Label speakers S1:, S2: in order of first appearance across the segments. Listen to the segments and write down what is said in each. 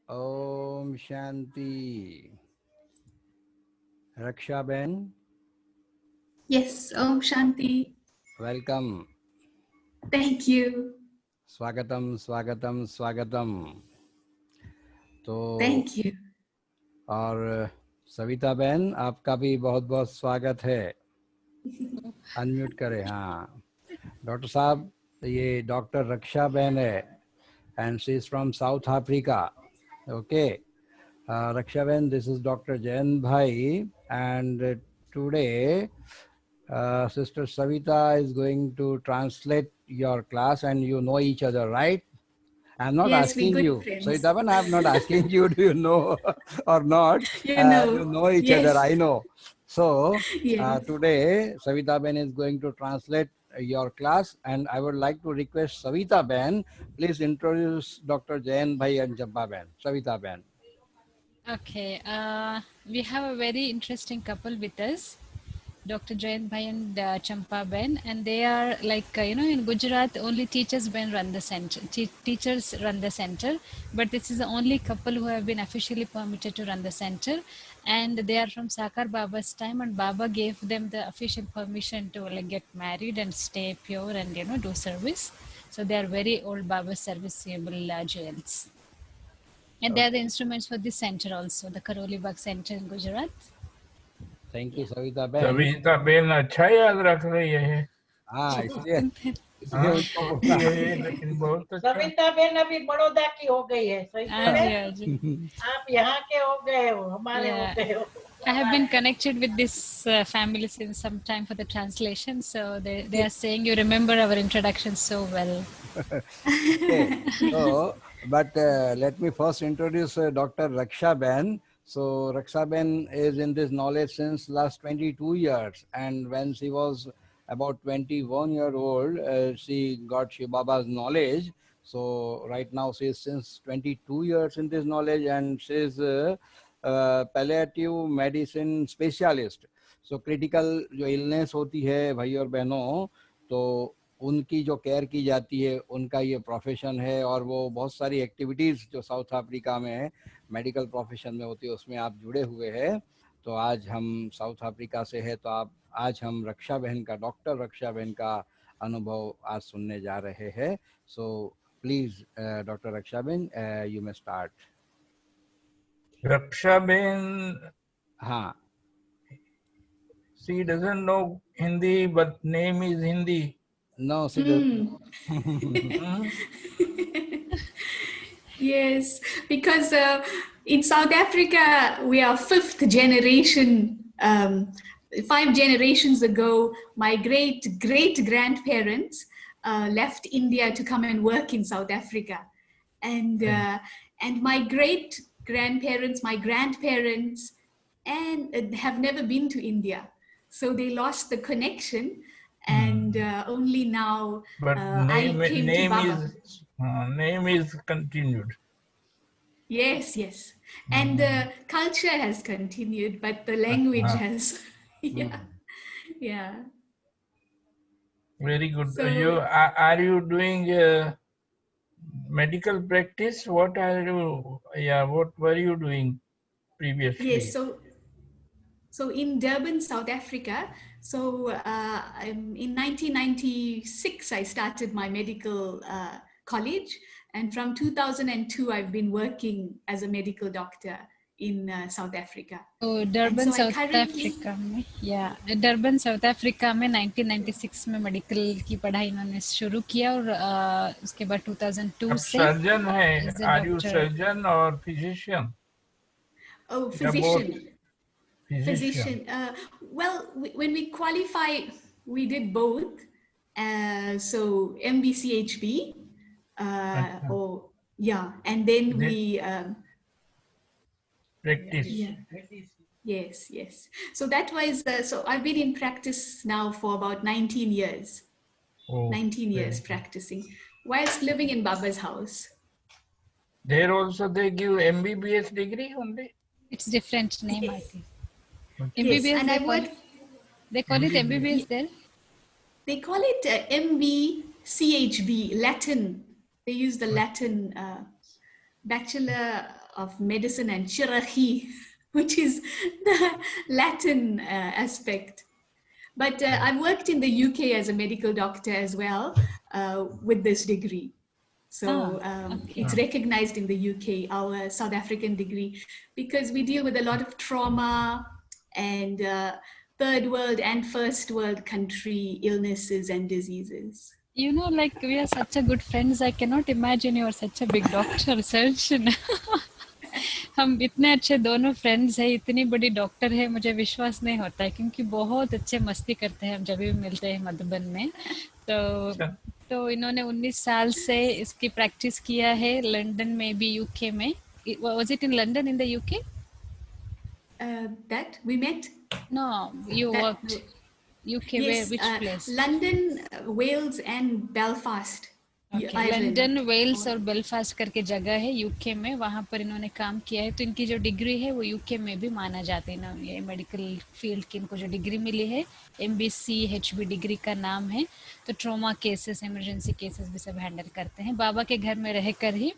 S1: Om Shanti. Raksha Ben,
S2: Yes, Om Shanti.
S1: welcome.
S2: Thank you.
S1: स्वागतम स्वागतम स्वागतम. तो
S2: Thank you.
S1: और सविता बहन आपका भी बहुत बहुत स्वागत है. अनम्यूट करें. हाँ, डॉक्टर साहब, ये डॉक्टर रक्षा बहन है and she is from south Africa. Okay, Raksha Ben, this is Dr. Jayan Bhai, and today Sister Savita is going to translate your class, and you know each other, right? I'm not
S2: Yes, we
S1: asking
S2: good
S1: you.
S2: friends.
S1: Savita Ben, I'm not asking you, do you know or not?
S2: You know.
S1: You know each other,
S2: Yes.
S1: I know. So
S2: Yes.
S1: today Savita Ben is going to translate your class, and I would like to request Savita Ben, please introduce Dr. Jayan Bhai and Jabba Ben. Savita Ben.
S3: Okay, we have a very interesting couple with us, Dr. Jayant Bhai and Champa Ben, and they are like, in Gujarat, only teachers Ben run the center. Teachers run the center, but this is the only couple who have been officially permitted to run the center, and they are from Sakar Baba's time, and Baba gave them the official permission to like get married and stay pure and do service. So they are very old Baba serviceable jewels. And they are the instruments for this center also, the Karoli Bagh Center in Gujarat.
S1: Thank you,
S3: Yeah.
S1: Savita Ben.
S4: Savita Ben अच्छा याद रख रही है.
S1: हाँ, इसलिए
S4: हाँ,
S1: उनको
S4: छोटी
S1: बोला.
S4: है लेकिन बहुत अच्छा.
S5: सविता बेन अभी बड़ौदा की हो गई है. सविता बेन आप यहाँ के हो गए हो, हमारे हो
S3: Yeah.
S5: गए हो.
S3: I have been connected with this family since some time for the translation. So they are saying you remember our introduction so well.
S1: Okay, so but let me first introduce Dr. Raksha Ben. So Raksha Ben is in this knowledge since last 22 years, and when she was about 21-year-old, she got Shiv Baba's knowledge. So right now she is since 22 years in this knowledge, and she is palliative medicine specialist. So critical जो illness होती है भाई और बहनों, तो उनकी जो care की जाती है, उनका ये प्रोफेशन है. और वो बहुत सारी एक्टिविटीज़ जो साउथ अफ्रीका में मेडिकल प्रोफेशन में होती है, उसमें आप जुड़े हुए हैं. तो आज हम साउथ अफ्रीका से है, तो आज हम रक्षा बहन का, डॉक्टर रक्षा बहन का अनुभव आज सुनने जा रहे हैं. सो प्लीज डॉक्टर रक्षा बहन, यू मे स्टार्ट.
S4: रक्षा बेन,
S1: हाँ,
S4: she doesn't know Hindi but name is Hindi.
S1: No see
S2: Yes, because in South Africa, we are fifth generation. 5 generations ago, my great-great-grandparents left India to come and work in South Africa. And my great-grandparents, my grandparents, and have never been to India. So they lost the connection. And only now
S4: But
S2: I came to Baba.
S4: name is continued.
S2: Yes, yes. And the culture has continued, but the language has, yeah, yeah.
S4: Very good.
S2: So-
S4: You are you doing medical practice? What are you? Yeah, what were you doing previously?
S2: Yes, so in Durban, South Africa, so in 1996, I started my medical college. And from 2002, I've been working as a medical doctor in South Africa.
S3: तो Durban
S2: And so I
S3: south
S2: currently-
S3: Africa में, या Durban south Africa में 1996 में medical की पढ़ाई इन्होंने शुरू किया, और उसके बाद 2002
S4: अब
S3: से
S4: सर्जन है.
S3: as a
S4: Are you
S3: doctor.
S4: surgeon or physician?
S2: Oh,
S4: Yeah, both.
S2: physician.
S4: Physician.
S2: Well, when we qualified, we did both. So MBCHB, and then we
S4: Practice.
S2: yes. So that was so I've been in practice now for about 19 years.
S4: Oh,
S2: 19 years
S4: very good.
S2: practicing whilst living in Baba's house.
S4: There also they give MBBS degree only.
S3: It's different name, I think.
S2: Yes,
S3: MBBS,
S2: and
S3: they call it MBBS there.
S2: they call it MBCHB, Latin. They use the Latin Bachelor of Medicine and Chirurgie, which is the Latin aspect. But I've worked in the UK as a medical doctor as well with this degree. So it's recognized in the UK, our South African degree, because we deal with a lot of trauma and third world and first world country illnesses and diseases.
S3: You know, like we are such a good friends. I cannot imagine you are such a big doctor, surgeon. हम इतने अच्छे दोनों friends हैं, इतनी बड़ी doctor है, मुझे विश्वास नहीं होता है क्योंकि बहुत अच्छे मस्ती करते हैं हम जब भी मिलते हैं मधुबन में. तो इन्होंने 19 साल से इसकी प्रैक्टिस किया है लंदन में भी, यूके में. Was it in London in the UK?
S2: That we met?
S3: No, you worked UK. Yes, where, which place?
S2: London, Wales and Belfast.
S3: London, Wales और बेलफास्ट करके जगह है यूके में, वहाँ पर इन्होंने काम किया है. तो इनकी जो डिग्री है वो यूके में भी माना जाता है ना, ये मेडिकल फील्ड की इनको जो डिग्री मिली है MBCHB डिग्री का नाम है. तो ट्रॉमा केसेस, इमरजेंसी केसेस भी सब हैंडल करते हैं. बाबा के घर में रहकर ही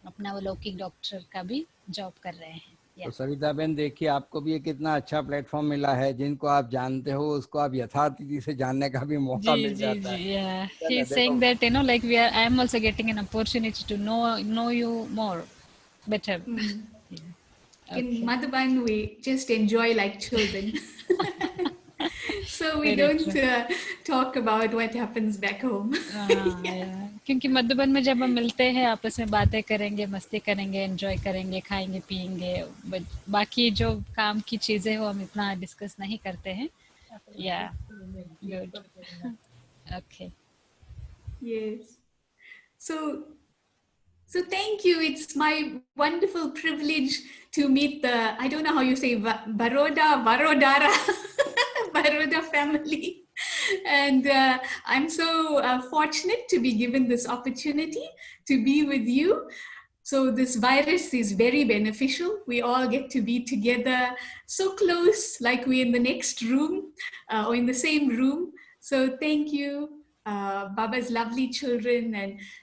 S3: अपना वो लौकिक डॉक्टर का भी जॉब कर रहे हैं.
S1: तो सविता बहन देखिए, आपको भी एक कितना अच्छा प्लेटफॉर्म मिला है. जिनको आप जानते हो उसको आप यथार्थी से जानने का भी मौका मिल जाता है.
S3: Yeah, he's saying that, you know, like I am also getting an opportunity to know you more better.
S2: In Madhuban we just enjoy like children. So we don't talk about what happens back home.
S3: क्योंकि मधुबन में जब हम मिलते हैं आपस में बातें करेंगे, मस्ती करेंगे, एंजॉय करेंगे, खाएंगे पिएंगे, बाकी जो काम की चीजें हो हम इतना डिस्कस नहीं करते हैं. Yeah, good. Okay.
S2: Yes. So thank you. It's my wonderful privilege to meet the, I don't know how you say, Barodara Baroda family. And I'm so fortunate to be given this opportunity to be with you. So this virus is very beneficial. We all get to be together so close, like we're in the next room or in the same room. So thank you, Baba's lovely children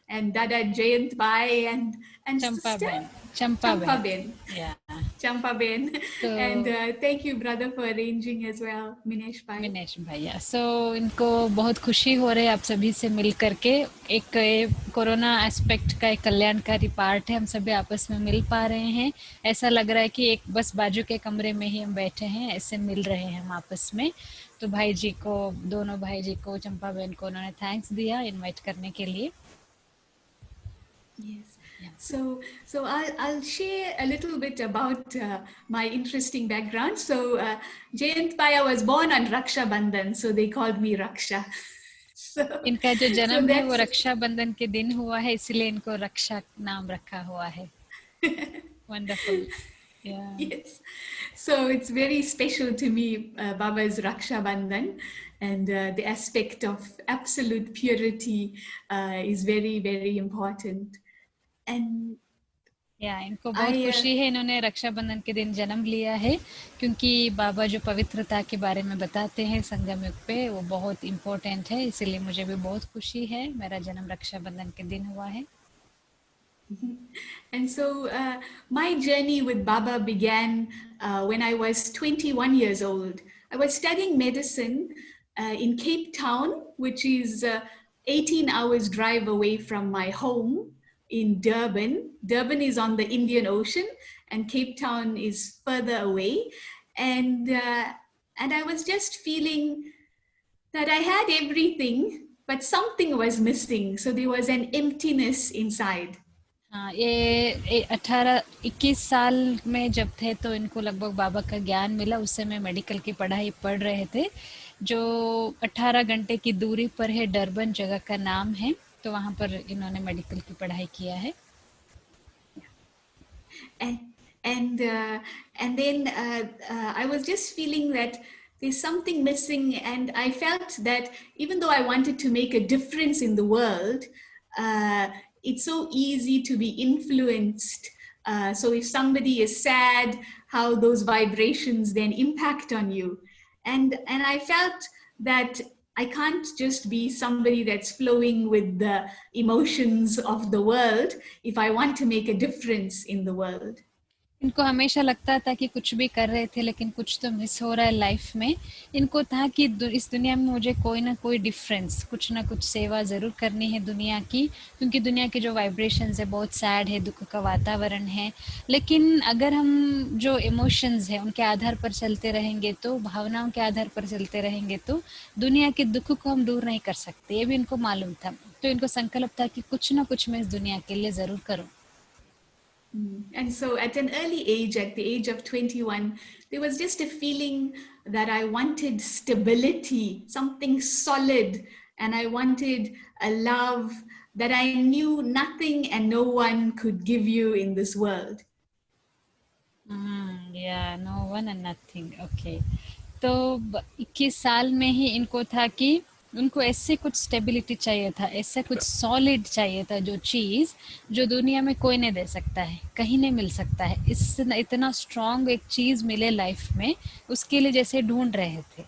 S2: and Dada Jayant Bhai and
S3: Champa Ben. Yeah.
S2: Champa Ben. So, and thank you brother for arranging as well, Minesh Bhai.
S3: Yeah. So इनको बहुत खुशी हो रही है आप सभी से मिल करके. एक कोरोना एस्पेक्ट का एक कल्याणकारी पार्ट है, हम सभी आपस में मिल पा रहे हैं. ऐसा लग रहा है कि एक बस बाजू के कमरे में ही हम बैठे हैं, ऐसे मिल रहे हैं हम आपस में. तो भाई जी को, दोनों भाई जी को, चंपा बहन को उन्होंने थैंक्स दिया इनवाइट करने के लिए.
S2: Yes. So I'll share a little bit about my interesting background. So Jayant Bhai was born on Raksha Bandhan, so they called me Raksha. So
S3: इनका जो जन्म है वो रक्षा बंधन के दिन हुआ है, इसलिए इनको रक्षा नाम रखा हुआ है. Wonderful. Yeah.
S2: Yes. So it's very special to me, Baba's Raksha Bandhan, and the aspect of absolute purity is very, very important. And
S3: इनको बहुत खुशी है, इन्होंने रक्षाबंधन के दिन जन्म लिया है क्योंकि बाबा जो पवित्रता के बारे में बताते हैं संगम युग पे वो बहुत इम्पोर्टेंट है. इसीलिए मुझे भी बहुत खुशी है, मेरा जन्म रक्षाबंधन के दिन हुआ है.
S2: And so my journey with Baba began when I was 21 years old. I was studying medicine in Cape Town, which is 18 hours drive away from my home in Durban. Durban is on the Indian Ocean and Cape Town is further away. And I was just feeling that I had everything, but something was missing. So there was an emptiness inside.
S3: ये 18-21 साल में जब थे तो इनको लगभग बाबा का ज्ञान मिला. उस समय मेडिकल की पढ़ाई पढ़ रहे थे जो 18 घंटे की दूरी पर है, डरबन जगह का नाम है. तो वहाँ पर इन्होंने मेडिकल की पढ़ाई किया है.
S2: And then I was just feeling that there's something missing, and I felt that even though I wanted to make a difference in the world, it's so easy to be influenced. So if somebody is sad, how those vibrations then impact on you. And I felt that I can't just be somebody that's flowing with the emotions of the world if I want to make a difference in the world.
S3: इनको हमेशा लगता था कि कुछ भी कर रहे थे लेकिन कुछ तो मिस हो रहा है लाइफ में। इनको था कि इस दुनिया में मुझे कोई ना कोई डिफरेंस, कुछ ना कुछ सेवा ज़रूर करनी है दुनिया की, क्योंकि दुनिया की जो वाइब्रेशंस है बहुत सैड है, दुख का वातावरण है। लेकिन अगर हम जो इमोशंस है उनके आधार पर चलते रहेंगे, तो भावनाओं के आधार पर चलते रहेंगे, तो दुनिया के दुख को हम दूर नहीं कर सकते। ये भी इनको मालूम था, तो इनको संकल्प था कि कुछ ना कुछ मैं इस दुनिया के लिए ज़रूर करूँ।
S2: And so at an early age, at the age of 21, there was just a feeling that I wanted stability, something solid, and I wanted a love that I knew nothing and no one could give you in this world.
S3: Yeah, no one and nothing. Okay. तो 21 साल में ही इनको था कि उनको ऐसे कुछ stability चाहिए था, ऐसे कुछ सॉलिड चाहिए था, जो चीज़ जो दुनिया में कोई नहीं दे सकता है, कहीं नहीं मिल सकता है। इस इतना स्ट्रॉन्ग एक चीज़ मिले लाइफ में, उसके लिए जैसे ढूंढ रहे थे।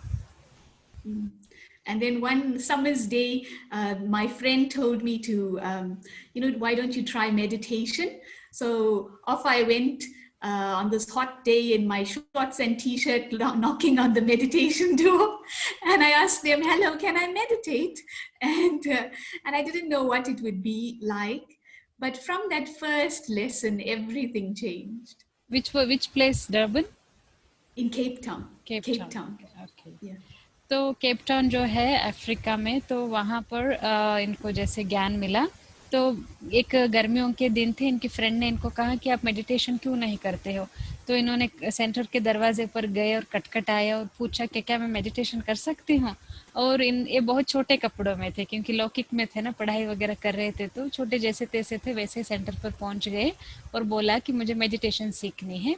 S2: And then one summer's day, my friend told me to, why don't you try meditation? So off I went on this hot day in my shorts and t-shirt, knocking on the meditation door. And I asked them, hello, can I meditate? And I didn't know what it would be like. But from that first lesson, everything changed.
S3: Which place, Durban?
S2: In Cape Town.
S3: Cape Town. Okay.
S2: Yeah.
S3: तो Cape Town जो है Africa में, तो वहाँ पर इनको जैसे ज्ञान मिला। तो एक गर्मियों के दिन थे, इनकी फ्रेंड ने इनको कहा कि आप मेडिटेशन क्यों नहीं करते हो। तो इन्होंने सेंटर के दरवाजे पर गए और खटखटाया और पूछा कि क्या मैं मेडिटेशन कर सकती हूँ। और ये बहुत छोटे कपड़ों में थे, क्योंकि लौकिक में थे ना, पढ़ाई वगैरह कर रहे थे, तो छोटे जैसे तैसे थे वैसे सेंटर पर पहुँच गए और बोला कि मुझे मेडिटेशन सीखनी है।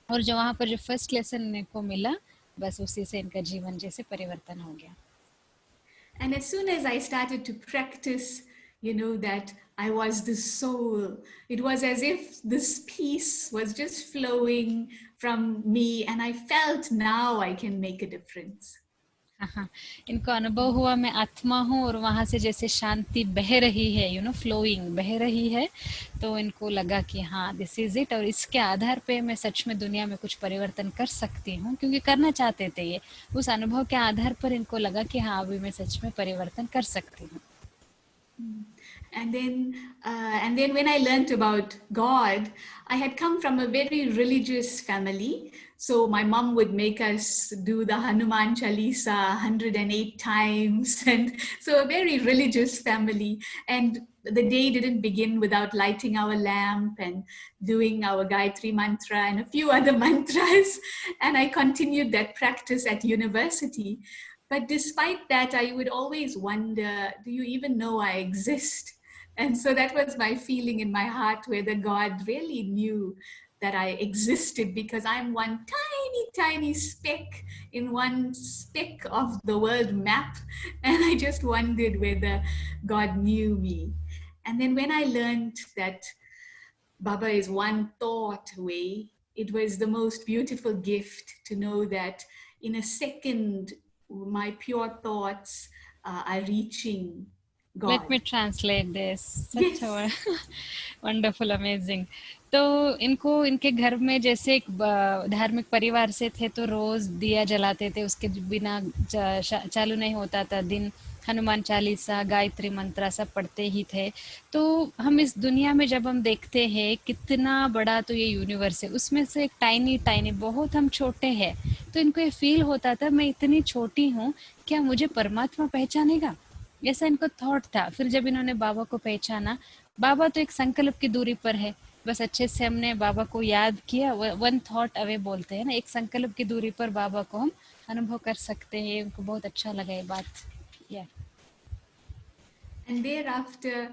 S3: और जो वहाँ पर जो फर्स्ट लेसन इनको मिला, बस उसी से इनका जीवन जैसे परिवर्तन हो गया।
S2: And as soon as I started to practice, that I was the soul, it was as if this peace was just flowing from me, and I felt now I can make a difference.
S3: इनको अनुभव हुआ मैं आत्मा हूँ और वहाँ से जैसे शांति बह रही है, फ्लोइंग बह रही है। तो इनको लगा कि हाँ, दिस इज इट, और इसके आधार पे मैं सच में दुनिया में कुछ परिवर्तन कर सकती हूँ, क्योंकि करना चाहते थे ये। उस अनुभव के आधार पर इनको लगा कि हाँ, अभी मैं सच में परिवर्तन कर सकती हूँ।
S2: And then when I learned about God, I had come from a very religious family. So my mom would make us do the Hanuman Chalisa 108 times. And so a very religious family. And the day didn't begin without lighting our lamp and doing our Gayatri mantra and a few other mantras. And I continued that practice at university. But despite that, I would always wonder, do you even know I exist? And so that was my feeling in my heart, whether God really knew that I existed, because I'm one tiny, tiny speck in one speck of the world map. And I just wondered whether God knew me. And then when I learned that Baba is one thought away, it was the most beautiful gift to know that in a second, my pure thoughts are reaching God.
S3: Let me translate this.
S2: Yes.
S3: Such a wonderful, amazing. तो इनको इनके घर में जैसे एक धार्मिक परिवार से थे, तो रोज दिया जलाते थे, उसके बिना चालू नहीं होता था दिन। हनुमान चालीसा, गायत्री मंत्र सब पढ़ते ही थे। तो हम इस दुनिया में जब हम देखते हैं कितना बड़ा तो ये यूनिवर्स है, उसमें से एक टाइनी टाइनी बहुत हम छोटे हैं। तो इनको ये फील होता था, मैं इतनी छोटी हूँ, क्या मुझे परमात्मा पहचानेगा, ऐसा इनको थॉट था। फिर जब इन्होंने बाबा को पहचाना, बाबा तो एक संकल्प की दूरी पर है, बस अच्छे से हमने बाबा को याद किया, वन थॉट अवे बोलते हैं ना, एक संकल्प की दूरी पर बाबा को हम अनुभव कर सकते हैं। उनको बहुत अच्छा लगा ये बात। Yeah.
S2: And thereafter,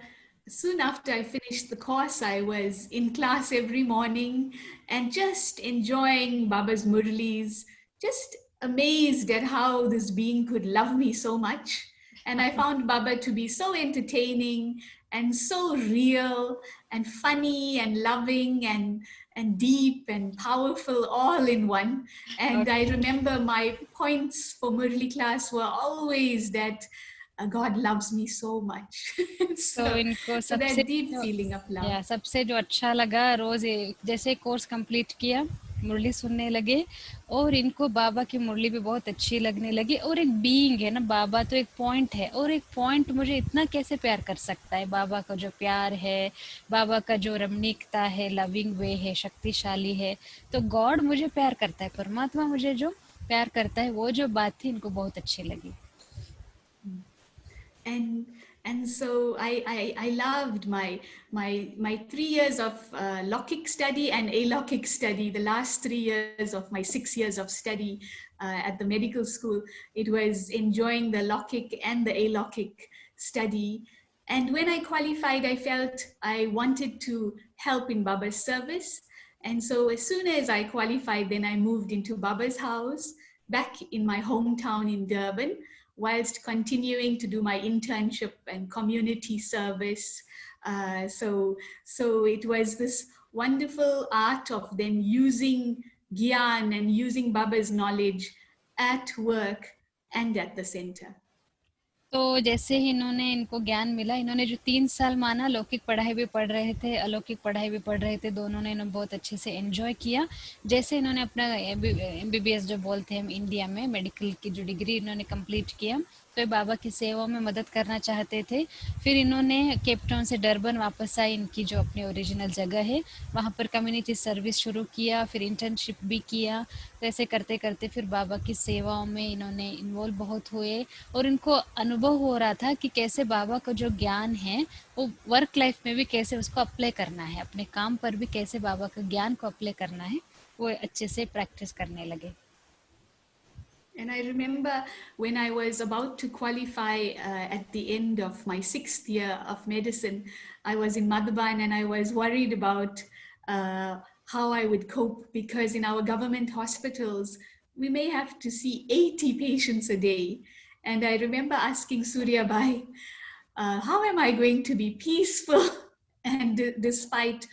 S2: soon after I finished the course, I was in class every morning and just enjoying Baba's murlis, just amazed at how this being could love me so much. And I found Baba to be so entertaining and so real and funny and loving, and deep and powerful all in one. And I
S3: Okay.
S2: remember my points for Murli class were always that God loves me so much.
S3: तो
S2: so,
S3: इनको
S2: so
S3: सबसे
S2: that deep
S3: जो
S2: feeling of love.
S3: सबसे जो अच्छा लगा, रोज जैसे course complete किया, मुरली सुनने लगे और इनको बाबा की मुरली भी बहुत अच्छी लगने लगी। और एक बीइंग है ना, बाबा तो एक पॉइंट है, और एक पॉइंट मुझे इतना कैसे प्यार कर सकता है। बाबा का जो प्यार है, बाबा का जो रमणीकता है, लविंग वे है, शक्तिशाली है, तो गॉड मुझे प्यार करता है, परमात्मा मुझे जो प्यार करता है, वो जो बात थी इनको बहुत अच्छी लगी।
S2: and and so I loved my 3 years of Lokik study and Alokik study. The last 3 years of my 6 years of study at the medical school, it was enjoying the Lokik and the Alokik study. And when I qualified, I felt I wanted to help in Baba's service. And so as soon as I qualified, then I moved into Baba's house back in my hometown in Durban, whilst continuing to do my internship and community service. So it was this wonderful art of then using Gyan and using Baba's knowledge at work and at the center.
S3: तो जैसे ही इन्होंने इनको ज्ञान मिला, इन्होंने जो 3 साल माना, लौकिक पढ़ाई भी पढ़ रहे थे, अलौकिक पढ़ाई भी पढ़ रहे थे, दोनों ने इन्होंने बहुत अच्छे से एंजॉय किया। जैसे इन्होंने अपना एमबीबीएस जो बोलते हैं हम इंडिया में, मेडिकल की जो डिग्री इन्होंने कंप्लीट किया, तो ये बाबा की सेवा में मदद करना चाहते थे। फिर इन्होंने केप टाउन से डरबन वापस आए, इनकी जो अपनी ओरिजिनल जगह है, वहाँ पर कम्युनिटी सर्विस शुरू किया, फिर इंटर्नशिप भी किया। तो ऐसे करते करते फिर बाबा की सेवाओं में इन्होंने इन्वॉल्व बहुत हुए, और इनको अनुभव हो रहा था कि कैसे बाबा का जो ज्ञान है वो वर्क लाइफ में भी कैसे उसको अप्लाई करना है, अपने काम पर भी कैसे बाबा का ज्ञान को अप्लाई करना है, वो अच्छे से प्रैक्टिस करने लगे।
S2: And I remember when I was about to qualify at the end of my 6th year of medicine, I was in Durban and I was worried about how I would cope, because in our government hospitals, we may have to see 80 patients a day. And I remember asking Surya Bhai, how am I going to be peaceful? And despite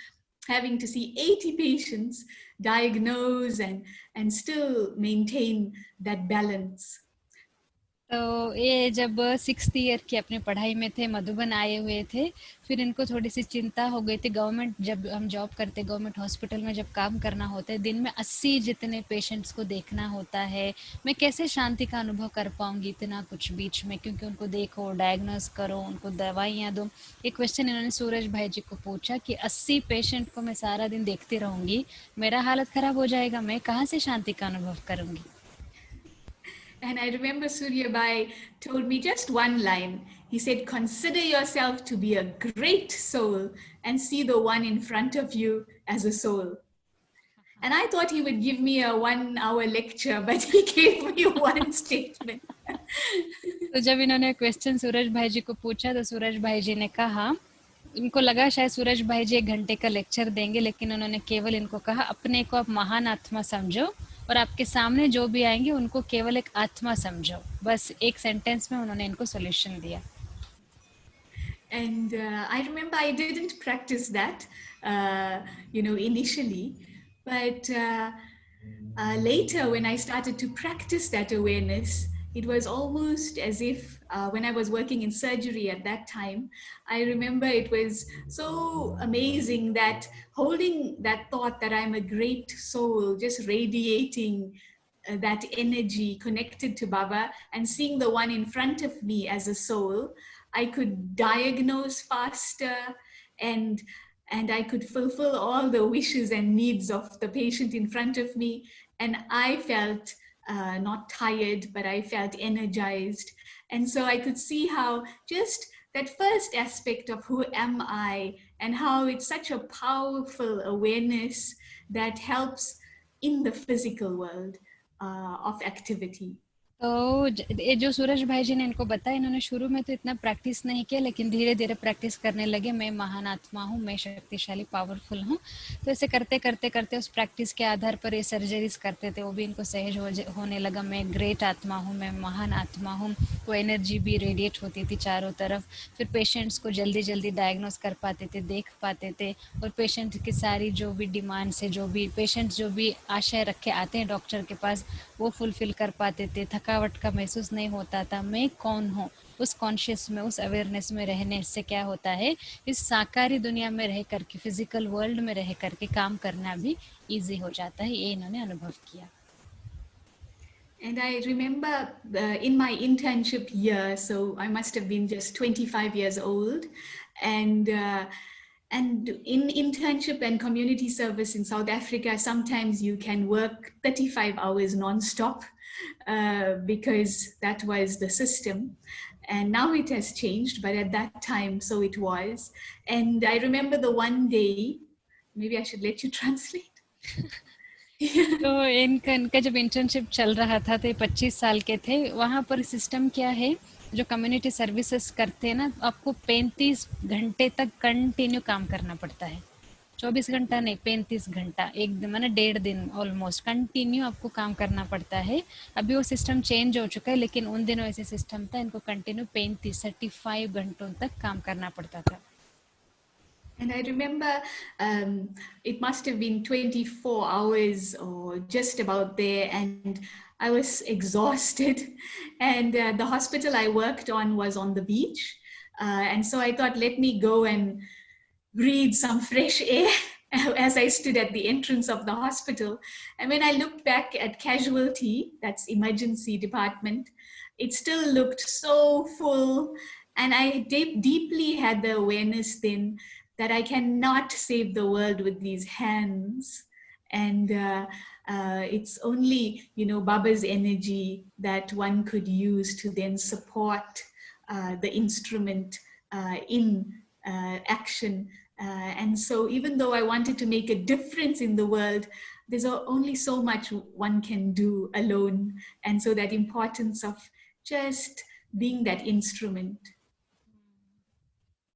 S2: having to see 80 patients, diagnose and still maintain that balance.
S3: तो ये जब 6th year की अपनी पढ़ाई में थे, मधुबन आए हुए थे, फिर इनको थोड़ी सी चिंता हो गई थी। गवर्नमेंट, जब हम जॉब करते, गवर्नमेंट हॉस्पिटल में जब काम करना होता है, दिन में 80 जितने पेशेंट्स को देखना होता है, मैं कैसे शांति का अनुभव कर पाऊंगी इतना कुछ बीच में, क्योंकि उनको देखो, डायग्नोज करो, उनको दवाइयाँ दो। ये क्वेश्चन इन्होंने सूरज भाई जी को पूछा कि 80 पेशेंट को मैं सारा दिन देखती रहूंगी, मेरा हालत खराब हो जाएगा, मैं कहाँ से शांति का अनुभव करूंगी।
S2: And I remember Surya Bhai told me just one line. He said, consider yourself to be a great soul and see the one in front of you as a soul. And I thought he would give me a 1-hour lecture, but he gave me one statement.
S3: तो जब इन्होंने question सूरज भाई जी को पूछा, तो सूरज भाई जी ने कहा, इनको लगा शायद सूरज भाई जी 1 घंटे का लेक्चर देंगे, लेकिन उन्होंने केवल इनको कहा, अपने को आप महान आत्मा समझो और आपके सामने जो भी आएंगे उनको केवल एक आत्मा समझो। बस एक सेंटेंस में उन्होंने इनको सॉल्यूशन दिया।
S2: And I remember I didn't practice that, initially, but later when I started to practice that awareness, it was almost as if when I was working in surgery at that time, I remember it was so amazing that holding that thought that I'm a great soul, just radiating that energy connected to Baba, and seeing the one in front of me as a soul, I could diagnose faster, and I could fulfill all the wishes and needs of the patient in front of me. And I felt not tired, but I felt energized. And so I could see how just that first aspect of who am I, and how it's such a powerful awareness that helps in the physical world of activity.
S3: तो ये जो सूरज भाई जी ने इनको बताया, इन्होंने शुरू में तो इतना प्रैक्टिस नहीं किया, लेकिन धीरे धीरे प्रैक्टिस करने लगे। मैं महान आत्मा हूँ, मैं शक्तिशाली पावरफुल हूँ। तो ऐसे करते करते करते उस प्रैक्टिस के आधार पर ये सर्जरीज करते थे, वो भी इनको सहज होने लगा। मैं ग्रेट आत्मा हूँ, मैं महान आत्मा हूँ। वो एनर्जी भी रेडिएट होती थी चारों तरफ। फिर पेशेंट्स को जल्दी जल्दी डायग्नोस कर पाते थे, देख पाते थे, और पेशेंट की सारी जो भी डिमांड्स है, जो भी पेशेंट्स जो भी आशय रख के आते हैं डॉक्टर के पास, वो फुलफिल कर पाते थे। थकावट का महसूस नहीं होता था। मैं कौन हूँ, उस कॉन्शियस में, उस अवेयरनेस में रहने से क्या होता है, इस साकारी दुनिया में रह करके, फिजिकल वर्ल्ड में रह करके काम करना भी इजी हो जाता है। ये इन्होंने अनुभव किया।
S2: And I remember in my internship year, so I must have been just 25 years old, and in internship and community service in South Africa, sometimes you can work 35 hours non-stop because that was the system. And now it has changed, but at that time, so it was. And I remember the one day, maybe I should let you translate.
S3: तो इनका जब internship चल रहा था, तो ये 25 साल के थे। वहाँ पर सिस्टम क्या है, जो कम्युनिटी सर्विसेज करते हैं ना, आपको 35 घंटे तक कंटिन्यू काम करना पड़ता है। 24 घंटा नहीं, 35 घंटा, एक दिन माने 1.5 दिन ऑलमोस्ट कंटिन्यू आपको काम करना पड़ता है। अभी वो सिस्टम चेंज हो चुका है, लेकिन उन दिनों ऐसे सिस्टम था, इनको कंटिन्यू 35 घंटों तक काम करना पड़ता था।
S2: And I remember it must have been 24 hours or just about there, and I was exhausted. And the hospital I worked on was on the beach. And so I thought, let me go and breathe some fresh air as I stood at the entrance of the hospital. And when I looked back at casualty, that's emergency department, it still looked so full. And I deeply had the awareness then that I cannot save the world with these hands. And it's only, Baba's energy that one could use to then support the instrument in action. And so even though I wanted to make a difference in the world, there's only so much one can do alone. And so that importance of just being that instrument.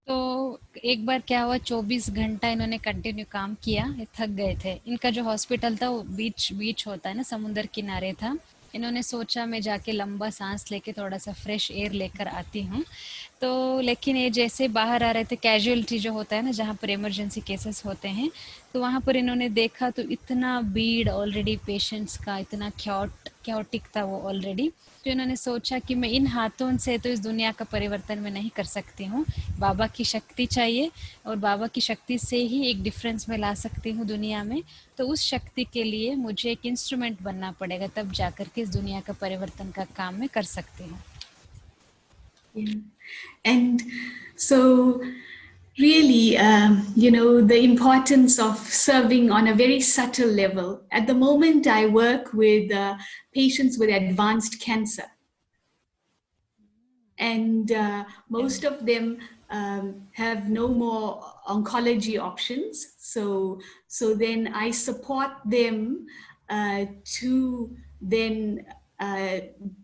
S3: तो एक बार क्या हुआ, 24 घंटा इन्होंने continue काम किया, ये थक गए थे। इनका जो हॉस्पिटल था वो बीच होता है ना, समुद्र किनारे था। इन्होंने सोचा मैं जाके लंबा सांस लेके थोड़ा सा फ्रेश एयर लेकर आती हूँ। तो लेकिन ये जैसे बाहर आ रहे थे, कैजुअलिटी जो होता है ना, जहाँ पर इमरजेंसी केसेस होते हैं, तो वहाँ पर इन्होंने देखा तो इतना भीड़ ऑलरेडी पेशेंट्स का, इतना क्योटिक था वो ऑलरेडी। तो इन्होंने सोचा कि मैं इन हाथों से तो इस दुनिया का परिवर्तन मैं नहीं कर सकती हूँ, बाबा की शक्ति चाहिए, और बाबा की शक्ति से ही एक डिफरेंस मैं ला सकती हूँ दुनिया में। तो उस शक्ति के लिए मुझे एक इंस्ट्रूमेंट बनना पड़ेगा, तब जाकर के इस दुनिया का परिवर्तन का काम मैं कर सकती हूँ।
S2: Yeah. And so really, the importance of serving on a very subtle level. At the moment, I work with patients with advanced cancer. And most of them have no more oncology options. So then I support them to then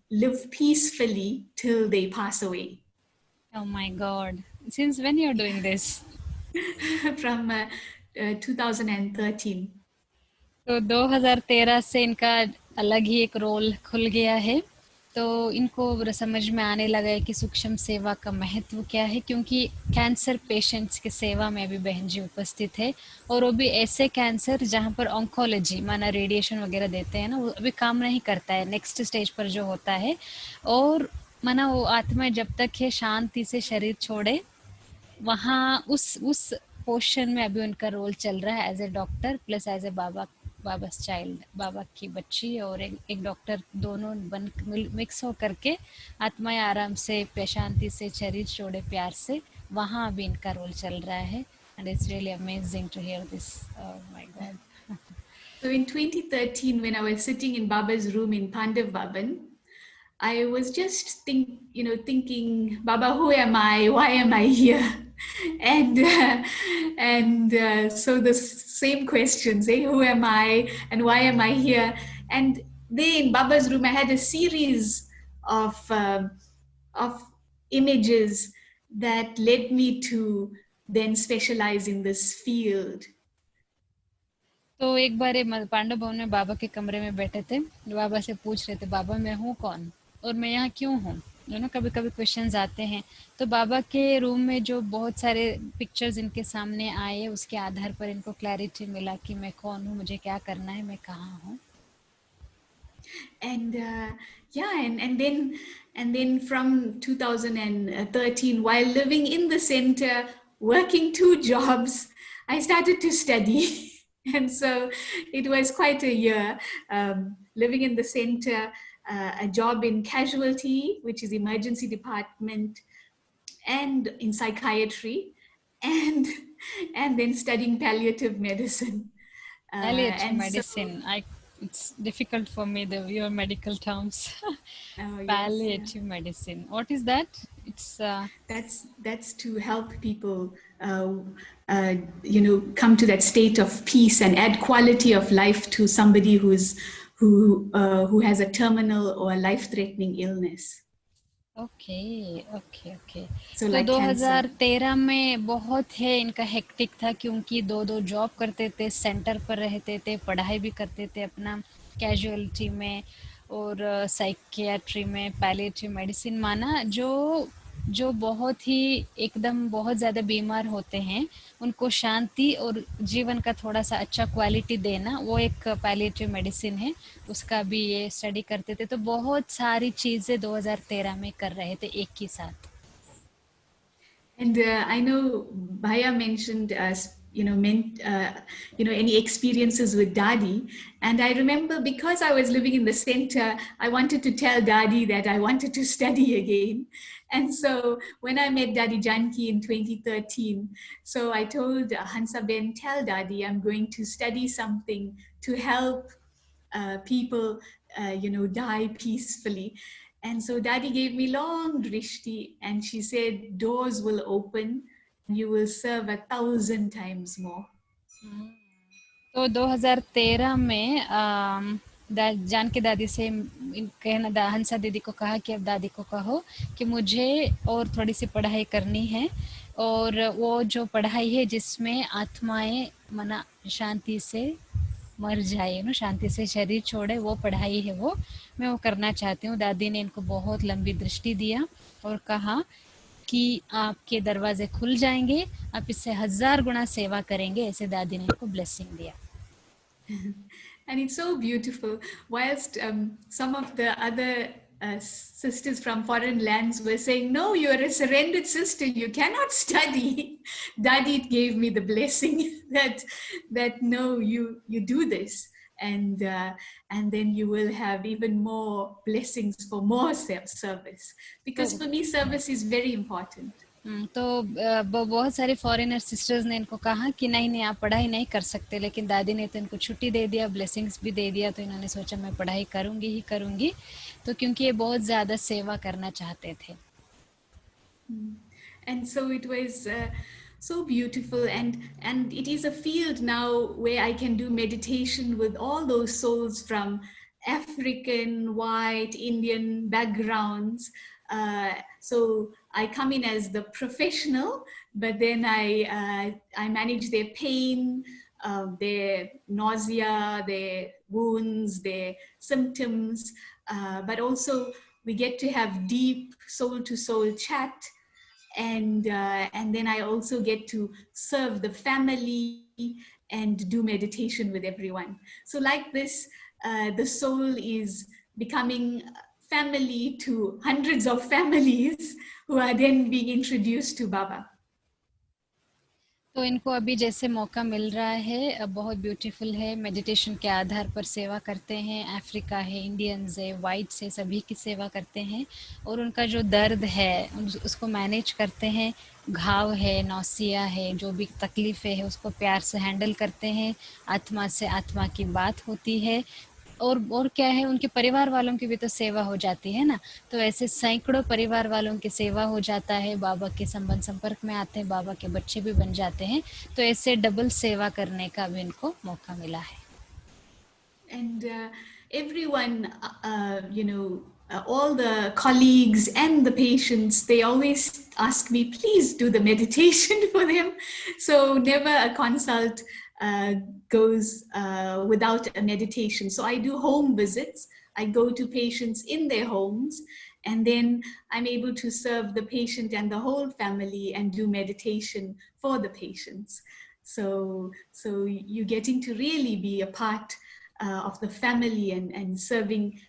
S2: live peacefully till they pass away.
S3: Oh my God. Since when you're doing this?
S2: From 2013.
S3: तो 2013 से इनका अलग ही एक role खुल गया है। तो इनको समझ में आने लगा है कि सूक्ष्म सेवा का महत्व क्या है, क्योंकि कैंसर पेशेंट्स की सेवा में अभी बहन जी उपस्थित है, और वो भी ऐसे कैंसर जहाँ पर ऑन्कोलॉजी माना रेडिएशन वगैरह देते हैं ना, वो अभी काम नहीं करता है, नेक्स्ट स्टेज पर जो होता है। और माना वो आत्मा जब तक है शांति से शरीर छोड़े, वहाँ उस पोर्शन में अभी उनका रोल चल रहा है, as a doctor plus as a baba child, बाबा की बच्ची और एक डॉक्टर, दोनों बन मिक्स हो करके आत्माएं आराम से शांति से शरीर छोड़े प्यार से, वहाँ अभी इनका रोल चल रहा है। And it's really amazing to hear this. Oh my god.
S2: So in 2013, when I was sitting in Baba's room in Pandav Bhavan, I was just thinking, Baba, who am I? Why am I here? And so the same questions, who am I and why am I here? And there in Baba's room, I had a series of images that led me to then specialize in this field.
S3: तो एक बार ये पांडव भवन में बाबा के कमरे में बैठे थे, बाबा से पूछ रहे थे, बाबा मैं हूँ कौन और मैं यहाँ क्यों हूँ, कभी कभी क्वेश्चंस आते हैं। तो बाबा के रूम में जो बहुत सारे पिक्चर्स इनके सामने आए, उसके आधार पर इनको क्लैरिटी मिला कि मैं कौन हूँ, मुझे क्या करना है, मैं कहाँ हूँ।
S2: And and then from 2013, while living in the center, working 2 jobs, I started to study. And so it was quite a year, living in the center, a job in casualty, which is emergency department, and in psychiatry, and then studying palliative medicine.
S3: Palliative
S2: And so,
S3: medicine, it's difficult for me, your medical terms.
S2: oh, yes,
S3: Palliative medicine, what is that? It's
S2: that's to help people come to that state of peace and add quality of life to somebody who has a terminal or life-threatening illness.
S3: Okay okay okay.
S2: So
S3: तो
S2: like
S3: 2013 में बहुत है इनका hectic था, क्योंकि 2 job करते थे, centre पर रहते थे, पढ़ाई भी करते थे अपना कैजुअलिटी में और साइकियाट्री में, पैलिएटिव मेडिसिन माना, जो बहुत ही एकदम बहुत ज़्यादा बीमार होते हैं उनको शांति और जीवन का थोड़ा सा अच्छा क्वालिटी देना, वो एक पैलिएटिव मेडिसिन है, उसका भी ये स्टडी करते थे। तो बहुत सारी चीज़ें 2013 में कर रहे थे एक ही साथ।
S2: And I know Bhaya mentioned any experiences with Dadi. And I remember, because I was living in the center, I wanted to tell Dadi that I wanted to study again. And so when I met Dadi Janki in 2013, so I told Hansa Ben, tell Dadi I'm going to study something to help people, die peacefully. And so Daddy gave me long drishti, and she said, doors will open and you will serve 1,000 times more.
S3: तो 2013 में जान के दादी से कहना, हंसा दीदी को कहा कि अब दादी को कहो कि मुझे और थोड़ी सी पढ़ाई करनी है, और वो जो पढ़ाई है जिसमें आत्माएं मना शांति से मर जाए, शांति से शरीर छोड़े, वो पढ़ाई है, वो मैं वो करना चाहती हूँ। दादी ने इनको बहुत लंबी दृष्टि दिया और कहा कि आपके दरवाजे खुल जाएंगे, आप इससे 1000 गुना सेवा करेंगे, ऐसे दादी ने इनको ब्लेसिंग दिया।
S2: And it's so beautiful. Whilst some of the other sisters from foreign lands were saying, no, you're a surrendered sister, you cannot study. Daddy gave me the blessing that no, you do this. And then you will have even more blessings for more service. Because for me, service is very important.
S3: तो बहुत सारे foreigner sisters ने इनको कहा कि नहीं आप पढ़ाई नहीं कर सकते, लेकिन दादी ने तो इनको छुट्टी दे दिया, ब्लेसिंग्स भी दे दिया, तो इन्होंने सोचा मैं पढ़ाई करूँगी, तो क्योंकि ये बहुत ज़्यादा सेवा करना चाहते थे।
S2: And so it was so beautiful, and it is a field now where I can do meditation with all those souls from African, white, Indian backgrounds. So I come in as the professional, but then I manage their pain, their nausea, their wounds, their symptoms, but also we get to have deep soul-to-soul chat, and then I also get to serve the family and do meditation with everyone. So like this, the soul is becoming family to hundreds of families who are then being introduced to Baba.
S3: तो इनको अभी जैसे मौका मिल रहा है, बहुत beautiful है, meditation के आधार पर सेवा करते हैं, अफ्रीका है, इंडियंस है, वाइट्स है, सभी की सेवा करते हैं, और उनका जो दर्द है उसको मैनेज करते हैं, घाव है, नौसिया है, जो भी तकलीफ़ें है उसको प्यार से हैंडल करते हैं, आत्मा से आत्मा की बात होती है, और क्या है, उनके परिवार वालों की भी तो सेवा हो जाती है ना, तो ऐसे सैकड़ों परिवार वालों की सेवा हो जाता है, बाबा के संपर्क में आते हैं, बाबा के बच्चे भी बन जाते हैं, तो ऐसे डबल सेवा करने का भी इनको मौका मिला है।
S2: And everyone, all the colleagues and the patients, they always ask me, please do the meditation for them. So never a consult uh, goes without a meditation. So I do home visits. I go to patients in their homes, and then I'm able to serve the patient and the whole family and do meditation for the patients. So you're getting to really be a part of the family and serving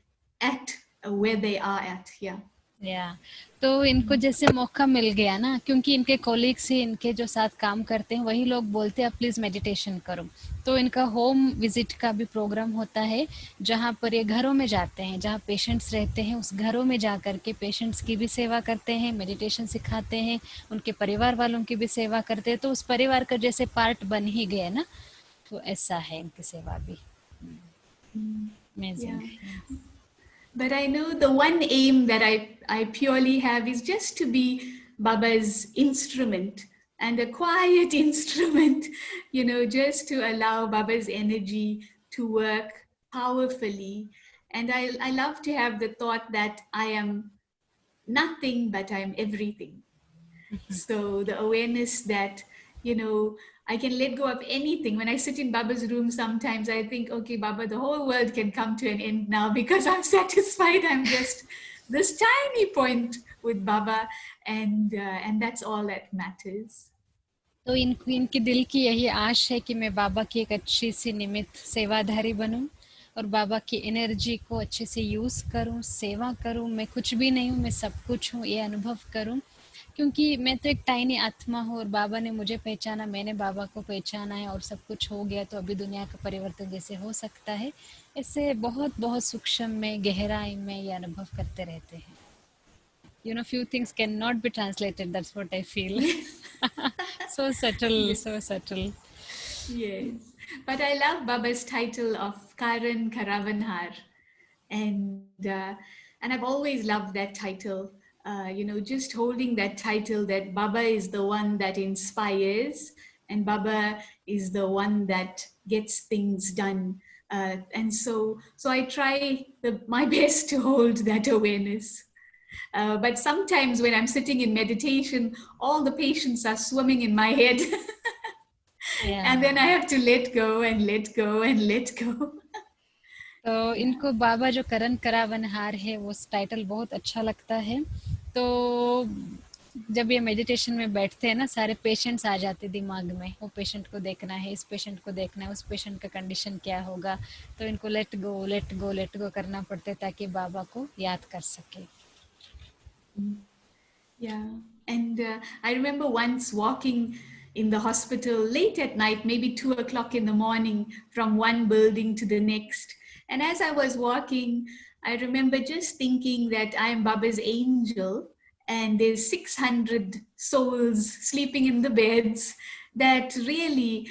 S2: at where they are at. Yeah.
S3: या तो इनको जैसे मौका मिल गया ना, क्योंकि इनके colleagues ही इनके जो साथ काम करते हैं वही लोग बोलते हैं प्लीज मेडिटेशन करो, तो इनका होम विजिट का भी प्रोग्राम होता है जहाँ पर ये घरों में जाते हैं, जहाँ पेशेंट्स रहते हैं उस घरों में जा कर के पेशेंट्स की भी सेवा करते हैं, मेडिटेशन सिखाते हैं, उनके परिवार वालों की भी सेवा करते हैं, तो उस परिवार का जैसे पार्ट बन ही गए ना, तो ऐसा है इनकी सेवा भी। Amazing.
S2: But I know the one aim that I purely have is just to be Baba's instrument, and a quiet instrument, just to allow Baba's energy to work powerfully. And I love to have the thought that I am nothing, but I'm everything. So the awareness that, I can let go of anything. When I sit in Baba's room, sometimes I think, okay, Baba, the whole world can come to an end now because I'm satisfied. I'm just this tiny point with Baba, and that's all that matters.
S3: तो इनकी दिल की यही आश है कि मैं बाबा की एक अच्छी सी निमित्त सेवाधारी बनूं और बाबा की एनर्जी को अच्छे से यूज करूं, सेवा करूं, मैं कुछ भी नहीं हूं, मैं सब कुछ हूं, ये अनुभव करूं, क्योंकि मैं तो एक टाइनी आत्मा हूं और बाबा ने मुझे पहचाना, मैंने बाबा को पहचाना है और सब कुछ हो गया, तो अभी दुनिया का परिवर्तन जैसे हो सकता है, इससे बहुत बहुत सूक्ष्म में, गहराई में ये अनुभव करते रहते हैं। Few things cannot be translated. That's what I feel. So subtle, yes. So subtle.
S2: Yes. But I love Baba's title of Karan Karavanhar. And I've always loved that title. Just holding that title, that Baba is the one that inspires and Baba is the one that gets things done. And so I try my best to hold that awareness. But sometimes when I'm sitting in meditation, all the patients are swimming in my head. Yeah. And then I have to let go and let go and let go.
S3: तो इनको बाबा जो करण करावनहार है वो title बहुत अच्छा लगता है। तो जब ये मेडिटेशन में बैठते हैं ना, सारे पेशेंट्स आ जाते दिमाग में, वो पेशेंट को देखना है, इस पेशेंट को देखना है, उस पेशेंट का कंडीशन क्या होगा, तो इनको लेट गो करना पड़ता है ताकि बाबा को याद कर सके।
S2: Yeah, and I remember once walking in the hospital late at night, maybe 2 o'clock in the morning, from one building to the next. And as I was walking, I remember just thinking that I am Baba's angel, and there's 600 souls sleeping in the beds that really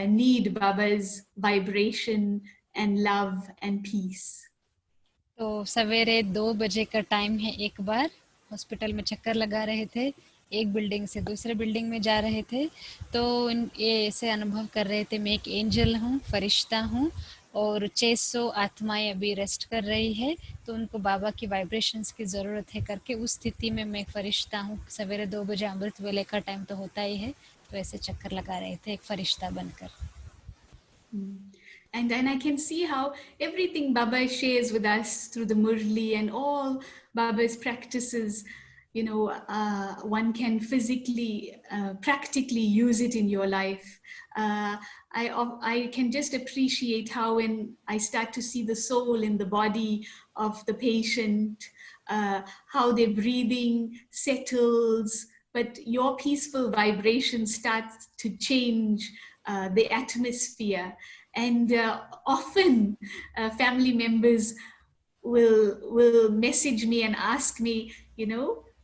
S2: need Baba's vibration and love and peace.
S3: तो सवेरे 2 बजे का time है, एक बार hospital में चक्कर लगा रहे थे, एक बिल्डिंग से दूसरे बिल्डिंग में जा रहे थे, तो ये ऐसे अनुभव कर रहे थे, मैं एक एंजल हूँ, फरिश्ता हूँ और 600 आत्माएं अभी रेस्ट कर रही है, तो उनको बाबा की वाइब्रेशंस की ज़रूरत है करके उस स्थिति में मैं फरिश्ता हूँ। सवेरे 2 बजे अमृत वेले का टाइम तो होता ही है, तो ऐसे चक्कर लगा रहे थे एक फरिश्ता बनकर।
S2: And I can see how everything Baba shares with us through the Murli and all Baba's practices, one can physically, practically use it in your life. I can just appreciate how when I start to see the soul in the body of the patient, how their breathing settles, but your peaceful vibration starts to change the atmosphere. And often family members will message me and ask me,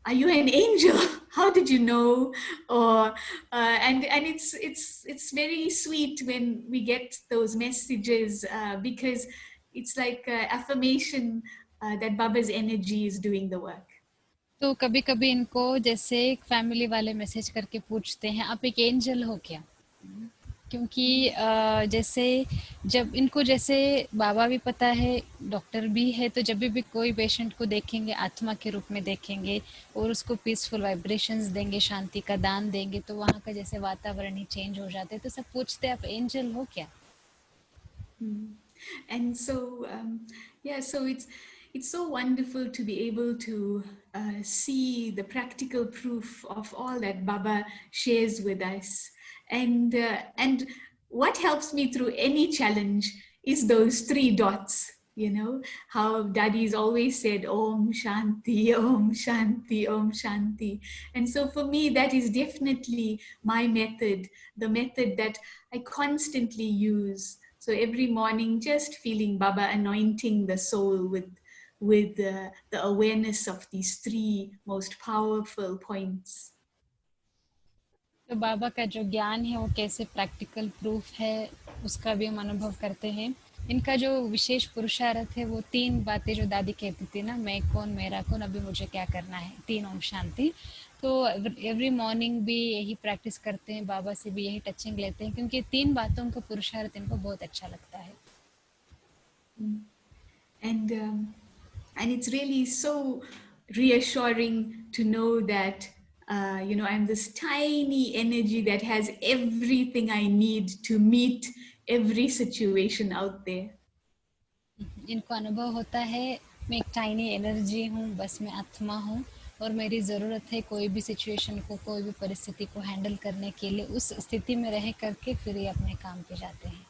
S2: are you an angel? How did you know? Or and it's very sweet when we get those messages because it's like affirmation that Baba's energy is doing the work.
S3: तो कभी-कभी इनको जैसे family वाले message करके पूछते हैं, आप एक एंजल हो क्या? क्योंकि जैसे जब इनको जैसे बाबा भी पता है, डॉक्टर भी है, तो जब भी कोई पेशेंट को देखेंगे आत्मा के रूप में देखेंगे और उसको पीसफुल वाइब्रेशंस देंगे, शांति का दान देंगे, तो वहाँ का जैसे वातावरण ही चेंज हो जाते हैं। तो सब पूछते हैं आप एंजल हो क्या?
S2: And so yeah, so it's so wonderful to be able to see the practical proof of all that Baba shares with us. And what helps me through any challenge is those three dots. You know how Daddy's always said Om Shanti, Om Shanti, Om Shanti. And so for me, that is definitely my method, the method that I constantly use. So every morning, just feeling Baba anointing the soul with the awareness of these three most powerful points.
S3: तो बाबा का जो ज्ञान है वो कैसे practical proof है उसका भी हम अनुभव करते हैं। इनका जो विशेष पुरुषार्थ है वो 3 बातें जो दादी कहती थी ना, मैं कौन, मेरा कौन, अभी मुझे क्या करना है, 3 ओम शांति। तो एवरी मॉर्निंग भी यही प्रैक्टिस करते हैं, बाबा से भी यही टचिंग लेते हैं, क्योंकि 3 बातों का पुरुषार्थ इनको बहुत अच्छा लगता है।
S2: And it's really so reassuring to know that I'm this tiny energy that has everything I need to meet every situation out there.
S3: इनको अनुभव होता है मैं एक टाइनी एनर्जी हूँ, बस मैं आत्मा हूँ और मेरी ज़रूरत है कोई भी सिचुएशन को, कोई भी परिस्थिति को हैंडल करने के लिए उस स्थिति में रह करके फिर ये अपने काम पे जाते हैं।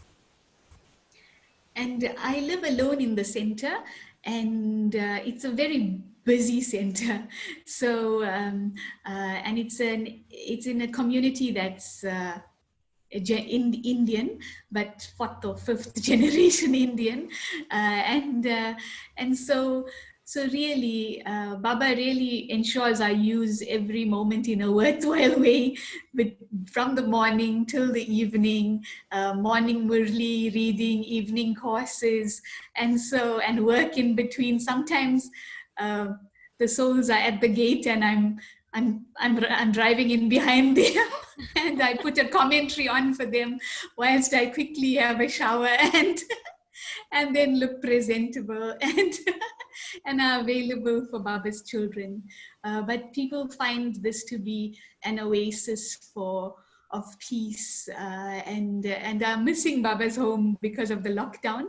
S2: And I live alone in the center, and it's a very busy center. So and it's in a community that's Indian, but 4th or 5th generation Indian, and so really, Baba really ensures I use every moment in a worthwhile way, but from the morning till the evening, morning murli, reading, evening courses, and work in between. Sometimes the souls are at the gate, and I'm driving in behind them. And I put a commentary on for them whilst I quickly have a shower and then look presentable and are available for Baba's children. But people find this to be an oasis of peace, and are missing Baba's home because of the lockdown.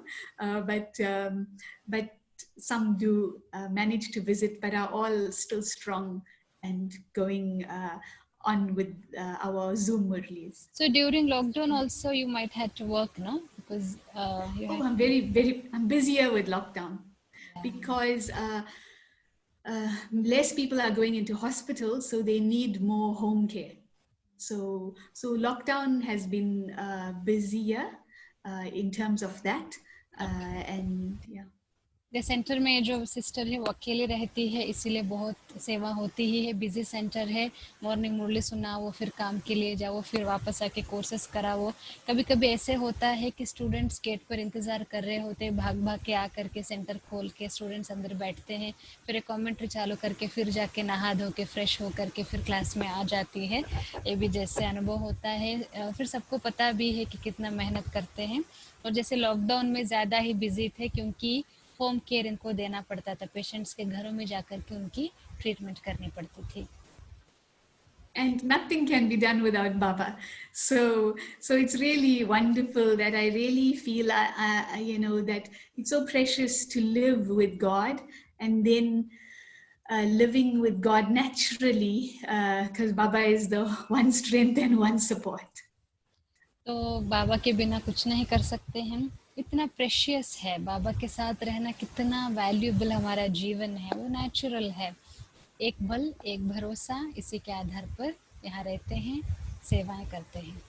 S2: But some do manage to visit, but are all still strong and going on with our Zoom murlis.
S3: So during lockdown also you might have to work, no? Because
S2: I'm I'm busier with lockdown, because less people are going into hospital, so they need more home care. So lockdown has been busier in terms of that, and yeah.
S3: Centre में जो sister है वो अकेले रहती है, इसीलिए बहुत सेवा होती ही है। बिजी सेंटर है, मॉर्निंग मुरली सुनाओ, फिर काम के लिए जाओ, फिर वापस आके कोर्सेस कराओ। कभी कभी ऐसे होता है कि स्टूडेंट्स गेट पर इंतज़ार कर रहे होते हैं, भाग भाग के आकर के सेंटर खोल के स्टूडेंट्स अंदर बैठते हैं, फिर एक कमेंट्री चालू करके फिर जाके नहा धो के फ्रेश हो करके फिर क्लास में आ जाती है। ये भी जैसे अनुभव होता है। फिर सबको पता भी है कि कितना मेहनत करते हैं, और जैसे लॉकडाउन में ज़्यादा ही बिजी थे क्योंकि होम केयर इनको देना पड़ता था, पेशेंट्स के घरों में जाकर के उनकी ट्रीटमेंट करनी पड़ती थी।
S2: And nothing can be done without Baba. So it's really wonderful that I really feel, that it's so precious to live with God, and then living with God naturally, because Baba is the one strength and one support.
S3: तो बाबा के बिना कुछ नहीं कर सकते हम। इतना precious है बाबा के साथ रहना, कितना वैल्यूएबल हमारा जीवन है, वो नेचुरल है। एक बल, एक भरोसा, इसी के आधार पर यहाँ रहते हैं, सेवाएं करते हैं।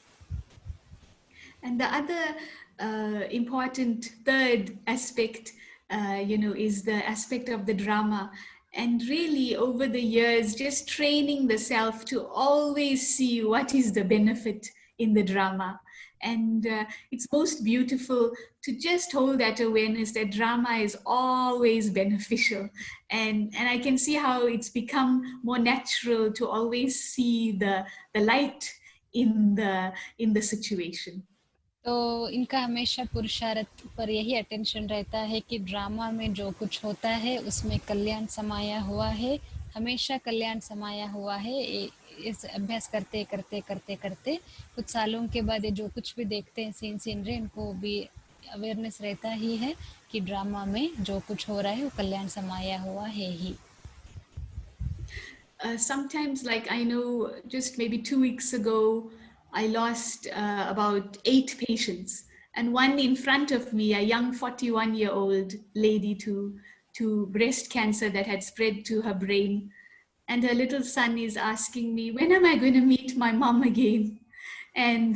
S2: And the other important third aspect, is the aspect of the drama. And really, over the years, just training the self to always see what is the benefit in the drama. And it's most beautiful to just hold that awareness that drama is always beneficial. And I can see how it's become more natural to always see the light in the situation.
S3: तो इनका हमेशा पुरुषार्थ पर यही attention रहता है कि drama में जो कुछ होता है उसमें कल्याण समाया हुआ है, हमेशा कल्याण समाया हुआ है। इस अभ्यास करते करते करते करते कुछ सालों के बाद ये जो कुछ भी देखते हैं सीनरी, इनको भी अवेयरनेस रहता ही है कि ड्रामा में जो कुछ हो रहा है वो कल्याण समाया हुआ है ही।
S2: Sometimes, like I know, just maybe 2 weeks ago, I lost about 8 patients, and one in front of me, a young 41-year-old lady to breast cancer that had spread to her brain, and her little son is asking me, when am I going to meet my mom again? And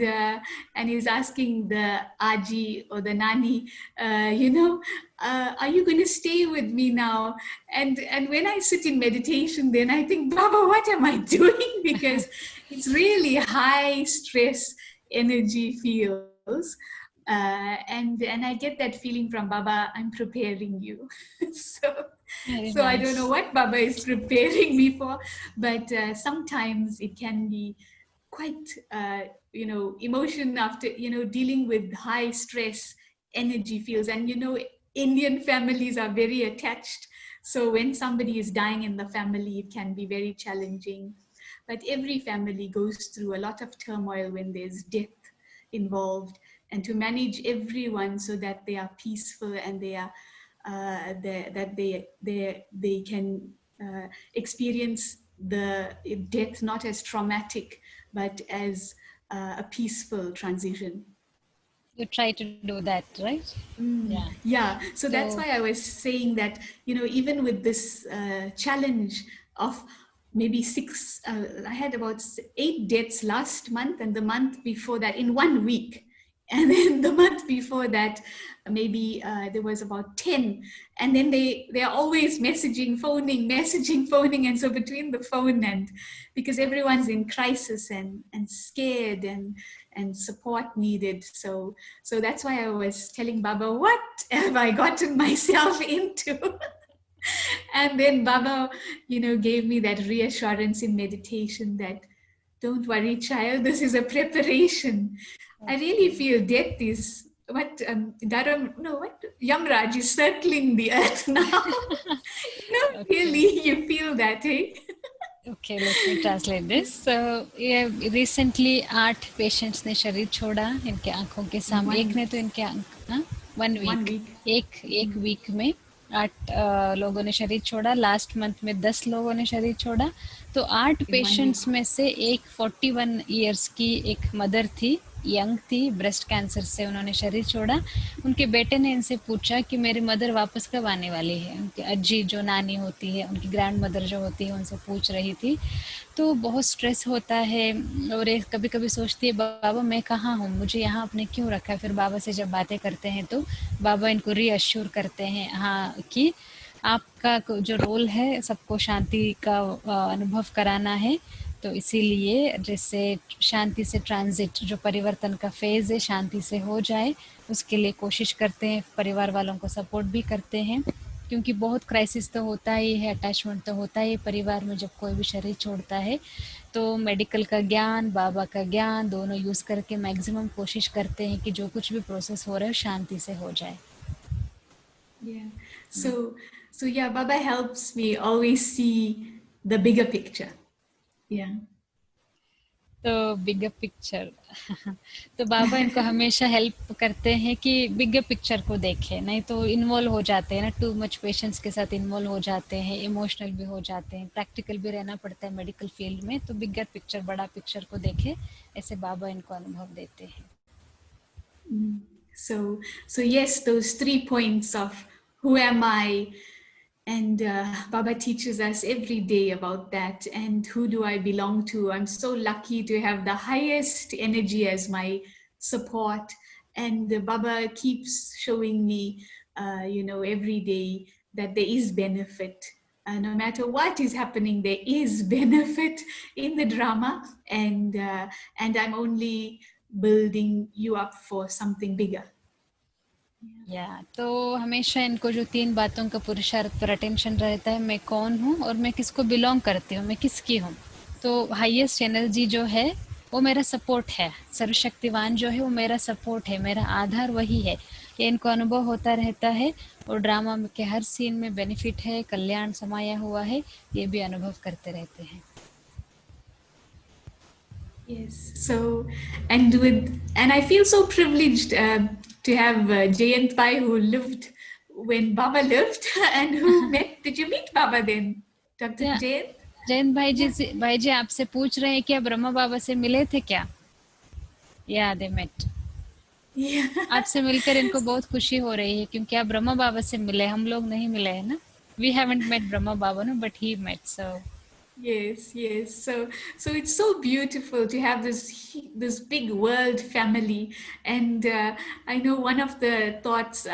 S2: he's asking the aji or the nani, are you going to stay with me now? And when I sit in meditation, then I think, Baba, what am I doing? Because it's really high stress energy fields. And I get that feeling from Baba, I'm preparing you. So I don't know what Baba is preparing me for, but sometimes it can be quite emotion after dealing with high stress energy fields. And Indian families are very attached, so when somebody is dying in the family, it can be very challenging. But every family goes through a lot of turmoil when there's death involved, and to manage everyone so that they are peaceful and they are that they can experience the death not as traumatic but as a peaceful transition.
S3: You try to do that, right?
S2: Yeah. So that's why I was saying that, even with this challenge of maybe I had about 8 deaths last month, and the month before that in 1 week. And then the month before that, maybe there was about 10. And then they're always phoning. And so between the phone and, because everyone's in crisis and scared and support needed. So that's why I was telling Baba, what have I gotten myself into? And then Baba, gave me that reassurance in meditation that, don't worry, child, this is a preparation. I really feel death is Yamraj is circling the earth now. Really, you feel that, eh?
S3: Okay, let me translate this. So, recently 8 patients ने शरीर छोड़ा इनके आंखों के सामने। एक ने तो इनके आंख 1 वीक एक वीक में 8 लोगों ने शरीर छोड़ा। लास्ट मंथ में 10 लोगों ने शरीर छोड़ा। तो 8 पेशेंट्स में से एक 41 इयर्स की एक मदर थी, यंग थी, ब्रेस्ट कैंसर से उन्होंने शरीर छोड़ा। उनके बेटे ने इनसे पूछा कि मेरी मदर वापस कब आने वाली है। उनकी अज्जी जो नानी होती है, उनकी ग्रैंड मदर जो होती है, उनसे पूछ रही थी। तो बहुत स्ट्रेस होता है और कभी कभी सोचती है, बाबा मैं कहाँ हूँ, मुझे यहाँ आपने क्यों रखा है। फिर बाबा से जब बातें करते हैं तो बाबा इनको रीअश्योर करते हैं, हाँ, कि आपका जो रोल है सबको शांति का अनुभव कराना है। तो इसीलिए जैसे शांति से ट्रांजिट, जो परिवर्तन का फेज़ है, शांति से हो जाए, उसके लिए कोशिश करते हैं। परिवार वालों को सपोर्ट भी करते हैं, क्योंकि बहुत क्राइसिस तो होता ही है, अटैचमेंट तो होता ही परिवार में जब कोई भी शरीर छोड़ता है। तो मेडिकल का ज्ञान, बाबा का ज्ञान दोनों यूज़ करके मैक्सिमम कोशिश करते हैं कि जो कुछ भी प्रोसेस हो रहा है शांति से हो जाए।
S2: Yeah. So yeah, Baba helps me always see the bigger picture. Yeah.
S3: तो बिगर पिक्चर तो बाबा इनको हमेशा हेल्प करते हैं कि बिगर पिक्चर को देखें, नहीं तो इन्वॉल्व हो जाते हैं ना, टू मच पेशेंट्स के साथ इन्वॉल्व हो जाते हैं, इमोशनल भी हो जाते हैं, प्रैक्टिकल भी रहना पड़ता है मेडिकल फील्ड में। तो बिगर पिक्चर, बड़ा पिक्चर को देखें, ऐसे बाबा इनको अनुभव देते हैं।
S2: So yes, those 3 points of who am I, and Baba teaches us every day about that. And who do I belong to? I'm so lucky to have the highest energy as my support. And Baba keeps showing me, every day that there is benefit. No matter what is happening, there is benefit in the drama. And I'm only building you up for something bigger.
S3: तो हमेशा इनको जो 3 बातों का पुरुषार्थ पर attention रहता है, मैं कौन हूँ और मैं किसको बिलोंग करती हूँ, मैं किसकी हूँ। तो हाईएस्ट एनर्जी जो है वो मेरा सपोर्ट है। सर्वशक्तिवान जो है वो मेरा सपोर्ट है, मेरा आधार वही है। ये इनको अनुभव होता रहता है और ड्रामा के हर सीन में बेनिफिट है, कल्याण समाया हुआ है, ये भी अनुभव करते रहते हैं।
S2: Yes. So, and I feel so privileged to have Jayant Pai who lived when Baba lived and who met. Did you meet Baba then, Dr.
S3: Yeah.
S2: Jayant?
S3: Jayant भाई जी आपसे पूछ रहे हैं कि आप ब्रह्मा बाबा से मिले थे क्या? या दे मेट। आपसे मिलकर इनको बहुत खुशी हो रही है क्योंकि आप ब्रह्मा बाबा से मिले, हम लोग नहीं मिले हैं ना। We haven't met Brahma Baba, no, but he met. So
S2: Yes, yes. So it's so beautiful to have this big world family, and I know one of the thoughts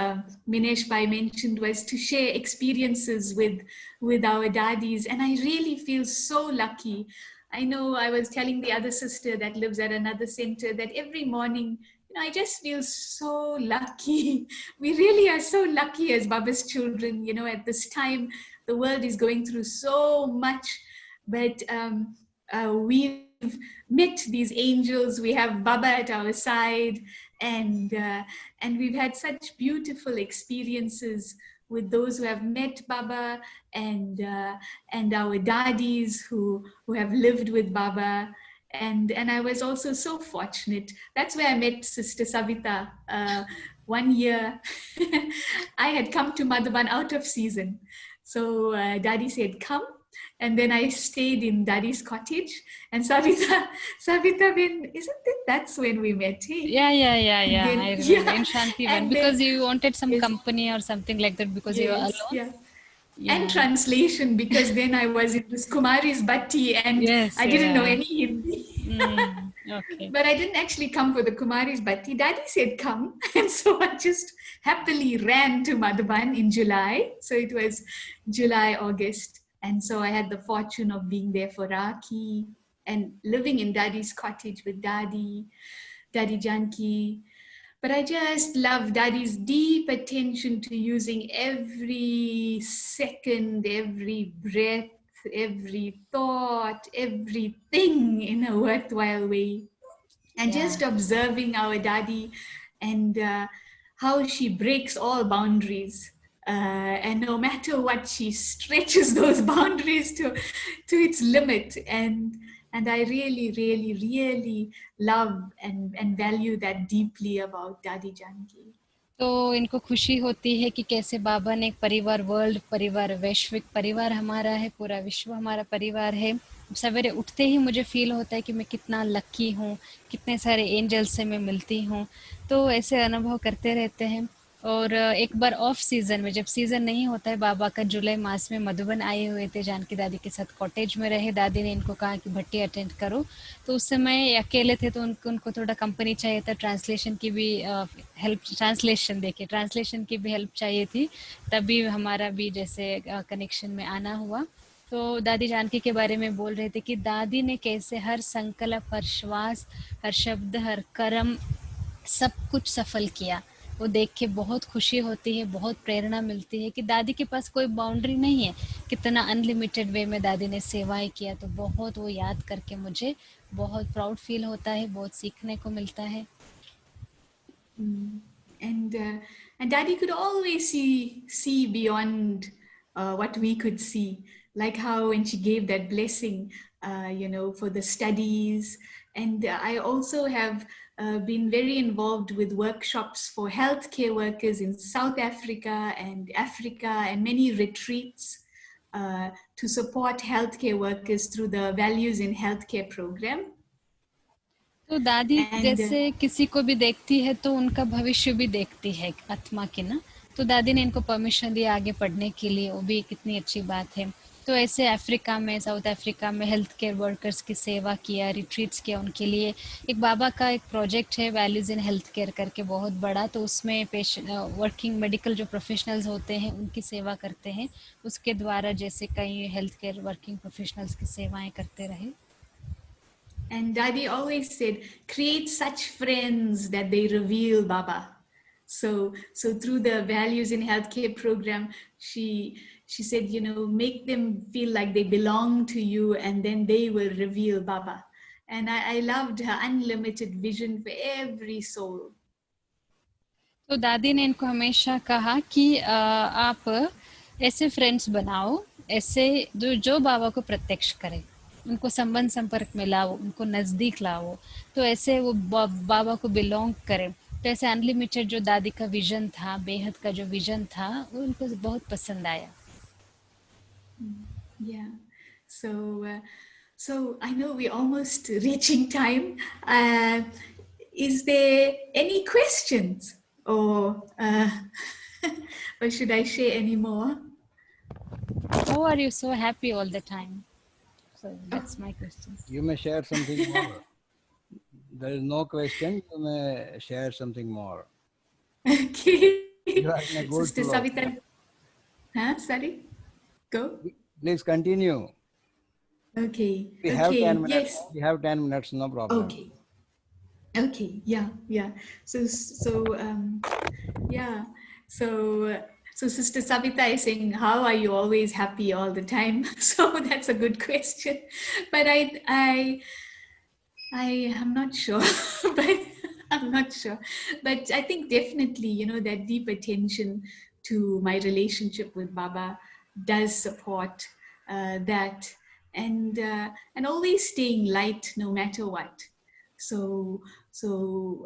S2: Minesh Bhai mentioned was to share experiences with our daddies, and I really feel so lucky. I know I was telling the other sister that lives at another center that every morning, I just feel so lucky. We really are so lucky as Baba's children. At this time, the world is going through so much, but we've met these angels. We have Baba at our side, and we've had such beautiful experiences with those who have met Baba, and our daddies who have lived with Baba. And I was also so fortunate. That's where I met Sister Savita. 1 year, I had come to Madhavan out of season. So Daddy said, come. And then I stayed in Daddy's cottage. And Savita Ben, isn't it? That's when we met. Hey?
S3: Yeah.
S2: Then,
S3: I remember in Shanti Van, because you wanted some
S2: yes,
S3: company or something like that because you were alone.
S2: Yeah.
S3: Yeah.
S2: And translation, because then I was in this Kumari's Bhatti and
S3: Yes,
S2: I didn't know
S3: yeah.
S2: any Hindi.
S3: Okay.
S2: But I didn't actually come for the Kumari's Bhatti. Daddy said come. And so I just happily ran to Madhavan in July. So it was July, August. And so I had the fortune of being there for Rakhi and living in Daddy's cottage with Daddy Janki. But I just love Daddy's deep attention to using every second, every breath, every thought, everything in a worthwhile way. And just observing our Daddy and how she breaks all boundaries. And no matter what, she stretches those boundaries to its limit. And I really, really, really love and value that deeply about Daddy Janki.
S3: तो इनको खुशी होती है कि कैसे बाबा ने एक परिवार, वर्ल्ड परिवार, वैश्विक परिवार हमारा है, पूरा विश्व हमारा परिवार है। सवेरे उठते ही मुझे फील होता है कि मैं कितना लकी हूँ, कितने सारे एंजल्स से मैं मिलती हूँ। तो ऐसे अनुभव करते रहते हैं। और एक बार ऑफ सीजन में, जब सीजन नहीं होता है बाबा का, जुलाई मास में मधुबन आए हुए थे, जानकी दादी के साथ कॉटेज में रहे। दादी ने इनको कहा कि भट्टी अटेंड करो, तो उस समय अकेले थे तो उनको थोड़ा कंपनी चाहिए था, ट्रांसलेशन की भी हेल्प, ट्रांसलेशन की भी हेल्प चाहिए थी। तभी हमारा भी जैसे कनेक्शन में आना हुआ। तो दादी जानकी के बारे में बोल रहे थे कि दादी ने कैसे हर संकल्प, हर श्वास, हर शब्द, हर कर्म, सब कुछ सफल किया। वो देख के बहुत खुशी होती है, बहुत प्रेरणा मिलती है कि दादी के पास कोई बाउंड्री नहीं है, कितना अनलिमिटेड वे में दादी ने सेवाएं किया। तो बहुत वो याद करके मुझे बहुत प्राउड फील होता है, बहुत सीखने को मिलता है।
S2: And Daddy could always see beyond what we could see, like how when she gave that blessing, for the studies. And I also have been very involved with workshops for healthcare workers in South Africa and many retreats to support healthcare workers through the Values in Healthcare program.
S3: तो दादी जैसे किसी को भी देखती है तो उनका भविष्य भी देखती है आत्मा की ना। तो दादी ने इनको परमिशन दिया आगे पढ़ने के लिए, वो भी कितनी अच्छी बात है। तो ऐसे अफ्रीका में, साउथ अफ्रीका में हेल्थ केयर वर्कर्स की सेवा किया, रिट्रीट्स किया उनके लिए। एक बाबा का एक प्रोजेक्ट है वैल्यूज इन हेल्थ केयर करके, बहुत बड़ा। तो उसमें वर्किंग मेडिकल जो प्रोफेशनल्स होते हैं उनकी सेवा करते हैं। उसके द्वारा जैसे कई हेल्थ केयर वर्किंग प्रोफेशनल्स की सेवाएं करते रहे।
S2: And Daddy always said, create such friends that they reveal Baba. So through the Values in Healthcare program, she said, make them feel like they belong to you, and then they will reveal Baba. And I loved her unlimited vision for every soul.
S3: तो दादी ने इनको हमेशा कहा कि आप ऐसे friends बनाओ, ऐसे जो बाबा को प्रत्यक्ष करें, उनको संबंध संपर्क में लाओ, उनको नज़दीक लाओ, तो ऐसे वो बाबा को बिलोंग करें। तो ऐसे अनलिमिटेड जो दादी का विजन था, बेहद का जो विजन था, वो उनको बहुत पसंद आया।
S2: Yeah. So I know we're almost reaching time. Is there any questions, or or should I share any more?
S3: How are you so happy all the time? So that's my question.
S1: You may share something more. There is no question. You may share something more.
S2: Okay.
S1: You are in a good
S2: Sister
S1: flow.
S2: Savita. Huh? Sorry. Go.
S1: Please continue.
S2: Okay.
S1: We have 10 minutes.
S2: Yes.
S1: We have 10 minutes. No problem.
S2: Okay. Okay. Yeah. Yeah. Yeah. So Sister Savita is saying, how are you always happy all the time? So that's a good question. But I am not sure. But I'm not sure. But I think definitely, that deep attention to my relationship with Baba does support that, and always staying light no matter what. So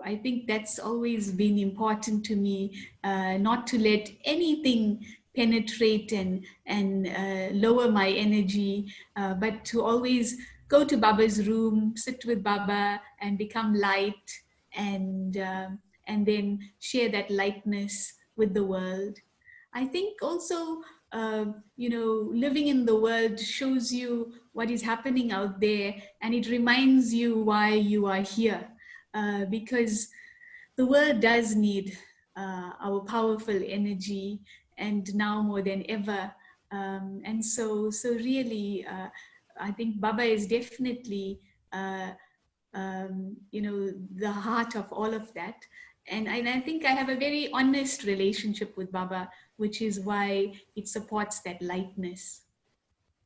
S2: I think that's always been important to me, not to let anything penetrate and lower my energy, but to always go to Baba's room, sit with Baba, and become light, and then share that lightness with the world. I think also, living in the world shows you what is happening out there, and it reminds you why you are here, because the world does need our powerful energy, and now more than ever. And so really, I think Baba is definitely, the heart of all of that. And I think I have a very honest relationship with Baba, which is why it supports that lightness.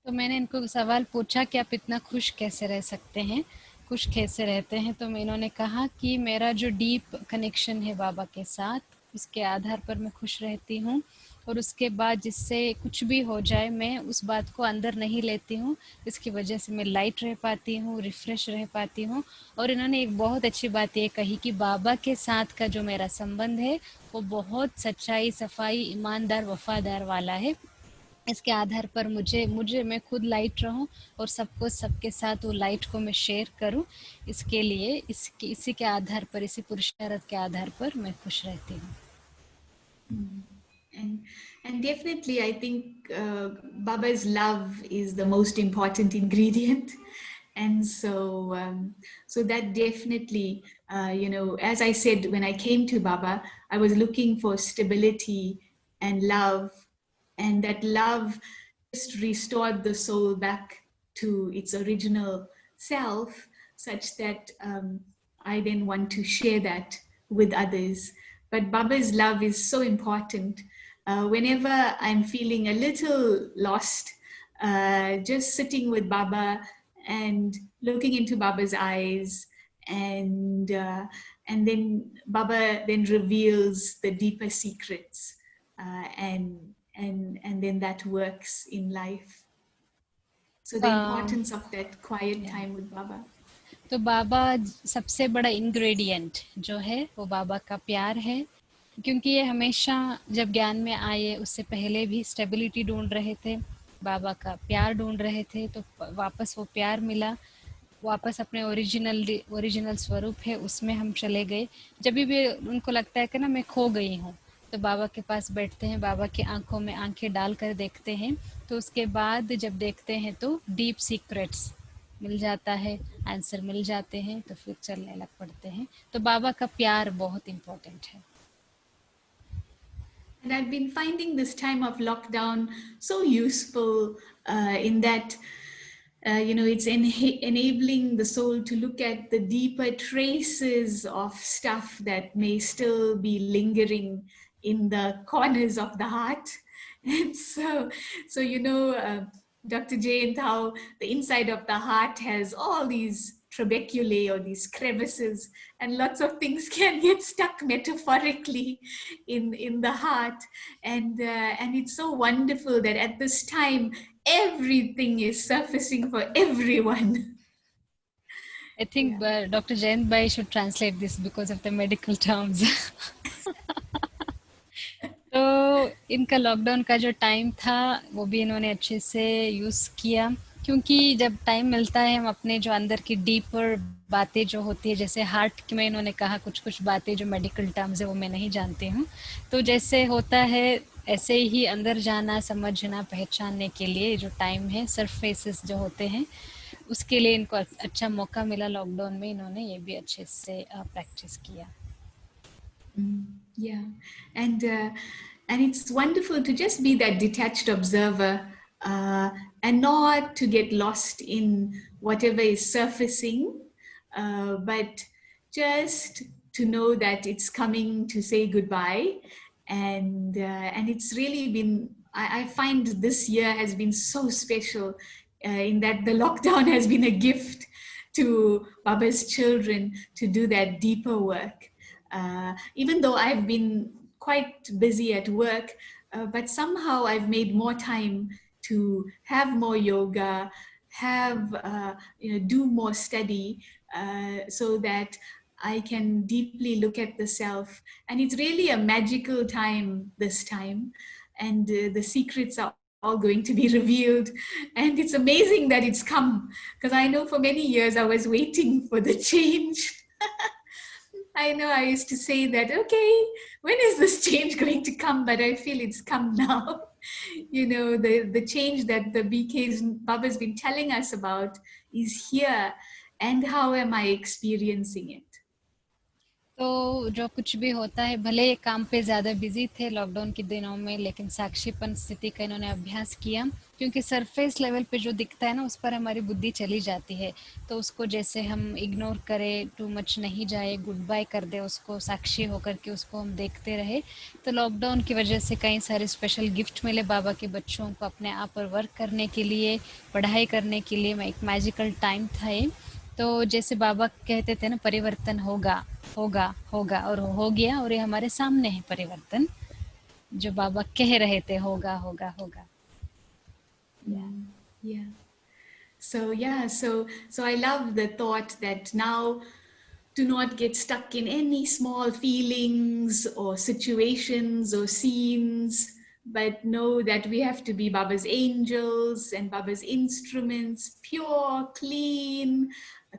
S3: तो मैंने इनको सवाल पूछा कि आप इतना खुश कैसे रह सकते हैं, खुश कैसे रहते हैं, तो इन्होंने कहा कि मेरा जो डीप कनेक्शन है बाबा के साथ, उसके आधार पर मैं खुश रहती हूँ, और उसके बाद जिससे कुछ भी हो जाए मैं उस बात को अंदर नहीं लेती हूँ, इसकी वजह से मैं लाइट रह पाती हूँ, रिफ्रेश रह पाती हूँ। और इन्होंने एक बहुत अच्छी बात ये कही कि बाबा के साथ का जो मेरा संबंध है वो बहुत सच्चाई, सफाई, ईमानदार, वफादार वाला है। इसके आधार पर मुझे मैं खुद लाइट रहूं और सबको सबके साथ वो लाइट को मैं शेयर करूं, इसके लिए इसी के आधार पर, इसी पुरुषार्थ के आधार पर मैं खुश रहती हूं।
S2: And definitely, I think Baba's love is the most important ingredient, and so that definitely, as I said, when I came to Baba, I was looking for stability and love, and that love just restored the soul back to its original self, such that I then want to share that with others. But Baba's love is so important. Whenever I'm feeling a little lost, just sitting with Baba and looking into Baba's eyes, and then Baba then reveals the deeper secrets, and then that works in life. So the importance of that quiet time with Baba.
S3: तो बाबा सबसे बड़ा ingredient जो है वो बाबा का प्यार है, क्योंकि ये हमेशा जब ज्ञान में आए उससे पहले भी स्टेबिलिटी ढूंढ रहे थे, बाबा का प्यार ढूंढ रहे थे, तो वापस वो प्यार मिला, वापस अपने ओरिजिनल स्वरूप है उसमें हम चले गए। जब भी उनको लगता है कि ना मैं खो गई हूँ, तो बाबा के पास बैठते हैं, बाबा की आंखों में आंखें डालकर देखते हैं, तो उसके बाद जब देखते हैं तो डीप सीक्रेट्स मिल जाता है, आंसर मिल जाते हैं, तो फिर चलने लग पड़ते हैं। तो बाबा का प्यार बहुत इम्पोर्टेंट है।
S2: And I've been finding this time of lockdown so useful in that, it's enabling the soul to look at the deeper traces of stuff that may still be lingering in the corners of the heart. And so Dr. Jayant, how the inside of the heart has all these trabeculae or these crevices, and lots of things can get stuck metaphorically in the heart. And it's so wonderful that at this time everything is surfacing for everyone.
S3: I think Dr. Jain Bhai should translate this because of the medical terms. तो इनका lockdown का जो time था वो भी इन्होंने अच्छे से यूज़ किया, क्योंकि जब टाइम मिलता है हम अपने जो अंदर की डीपर बातें जो होती है, जैसे हार्ट में इन्होंने कहा कुछ बातें जो मेडिकल टर्म्स है वो मैं नहीं जानती हूँ, तो जैसे होता है ऐसे ही अंदर जाना, समझना, पहचानने के लिए जो टाइम है, सरफेसेस जो होते हैं, उसके लिए इनको अच्छा मौका मिला लॉकडाउन में, इन्होंने ये भी अच्छे से प्रैक्टिस किया.
S2: Yeah, and it's wonderful to just be that detached observer and not to get lost in whatever is surfacing, but just to know that it's coming to say goodbye. And it's really been, I find this year has been so special in that the lockdown has been a gift to Baba's children to do that deeper work. Even though I've been quite busy at work, but somehow I've made more time to have more yoga, do more study, so that I can deeply look at the self. And it's really a magical time this time. And the secrets are all going to be revealed. And it's amazing that it's come, because I know for many years I was waiting for the change. I know I used to say that, okay, when is this change going to come? But I feel it's come now. The change that the BK's Baba's been telling us about is here. And how am I experiencing it?
S3: तो जो कुछ भी होता है, भले ये काम पे ज़्यादा बिजी थे लॉकडाउन के दिनों में, लेकिन साक्षीपन स्थिति का इन्होंने अभ्यास किया, क्योंकि सरफेस लेवल पे जो दिखता है ना, उस पर हमारी बुद्धि चली जाती है, तो उसको जैसे हम इग्नोर करें, टू मच नहीं जाए, गुड बाय कर दे उसको, साक्षी होकर के उसको हम देखते रहे. तो लॉकडाउन की वजह से कई सारे स्पेशल गिफ्ट मिले बाबा के बच्चों को अपने आप पर वर्क करने के लिए, पढ़ाई करने के लिए. एक मैजिकल टाइम था ये. तो जैसे बाबा कहते थे ना, परिवर्तन होगा होगा होगा, और हो गया, और ये हमारे सामने है परिवर्तन जो बाबा कह रहे थे, होगा होगा होगा.
S2: Yeah. So I love the thought that now do not get stuck in any small feelings or situations or scenes, but know that we have to be Baba's angels and Baba's instruments, pure, clean,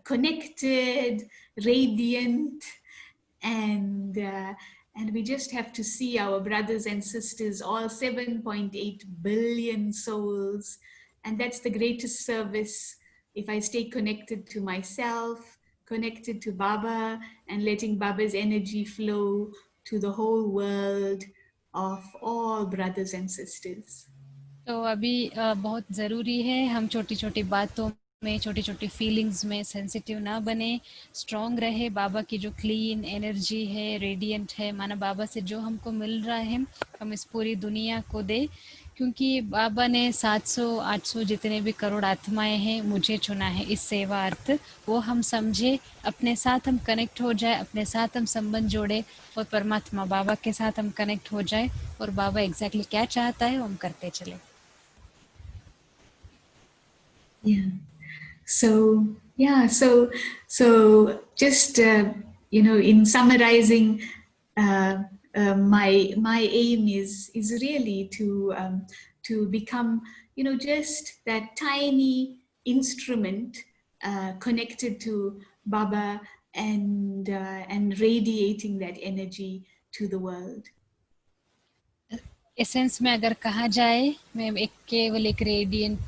S2: connected, radiant, and we just have to see our brothers and sisters, all 7.8 billion souls, and that's the greatest service. If I stay connected to myself, connected to Baba, and letting Baba's energy flow to the whole world of all brothers and sisters.
S3: तो अभी बहुत ज़रूरी है हम छोटी छोटी बातों में, छोटी छोटी फीलिंग्स में सेंसिटिव ना बने, स्ट्रॉन्ग रहे. बाबा की जो क्लीन एनर्जी है, रेडिएंट है, माना बाबा से जो हमको मिल रहा है हम इस पूरी दुनिया को दे, क्योंकि बाबा ने 700-800 जितने भी करोड़ आत्माएं हैं मुझे चुना है इस सेवा अर्थ. वो हम समझे, अपने साथ हम कनेक्ट हो जाए, अपने साथ हम संबंध जोड़े, और परमात्मा बाबा के साथ हम कनेक्ट हो जाए, और बाबा एग्जैक्टली क्या चाहता है वो हम करते चले.
S2: Yeah. So just in summarizing, my aim is really to become just that tiny instrument connected to Baba and radiating that energy to the world.
S3: Essence में अगर कहा जाए, मैं केवल एक रेडिएंट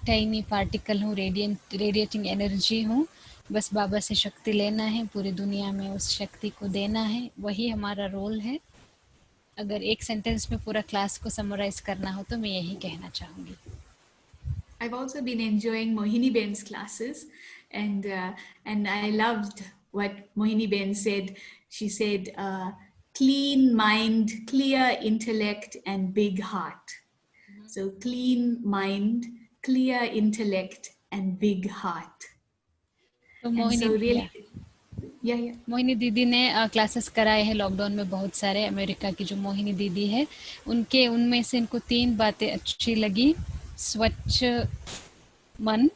S3: टाइनी पार्टिकल हूँ, रेडिएटिंग एनर्जी हूँ. बस बाबा से शक्ति लेना है, पूरी दुनिया में उस शक्ति को देना है, वही हमारा रोल है. अगर एक सेंटेंस में पूरा क्लास को समराइज करना हो तो मैं यही कहना चाहूँगी.
S2: I've also been enjoying Mohini Ben's classes, and I loved what Mohini Ben said. She said, clean mind, clear intellect, and big heart. So clean mind, clear intellect, and big heart.
S3: तो
S2: And
S3: Mohini
S2: so really, yeah.
S3: Mohini दीदी ने classes कराए हैं lockdown में बहुत सारे। America की जो मोहिनी दीदी है उनमें से इनको 3 बातें अच्छी लगी। स्वच्छ मन,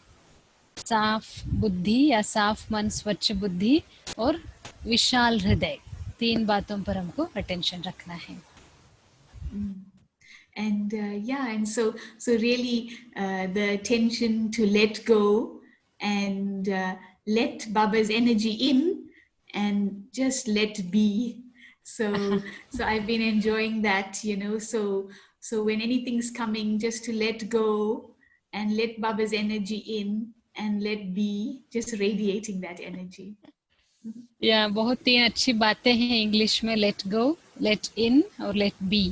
S3: साफ बुद्धि या साफ मन, स्वच्छ बुद्धि और विशाल हृदय। 3 बातों पर हमको अटेंशन रखना है।
S2: And and so really the attention to let go and let Baba's energy in and just let be. So I've been enjoying that, so when anything's coming, just to let go and let Baba's energy in and let be, just radiating that energy.
S3: या बहुत 3 अच्छी बातें हैं English में, let go, late इन और late B.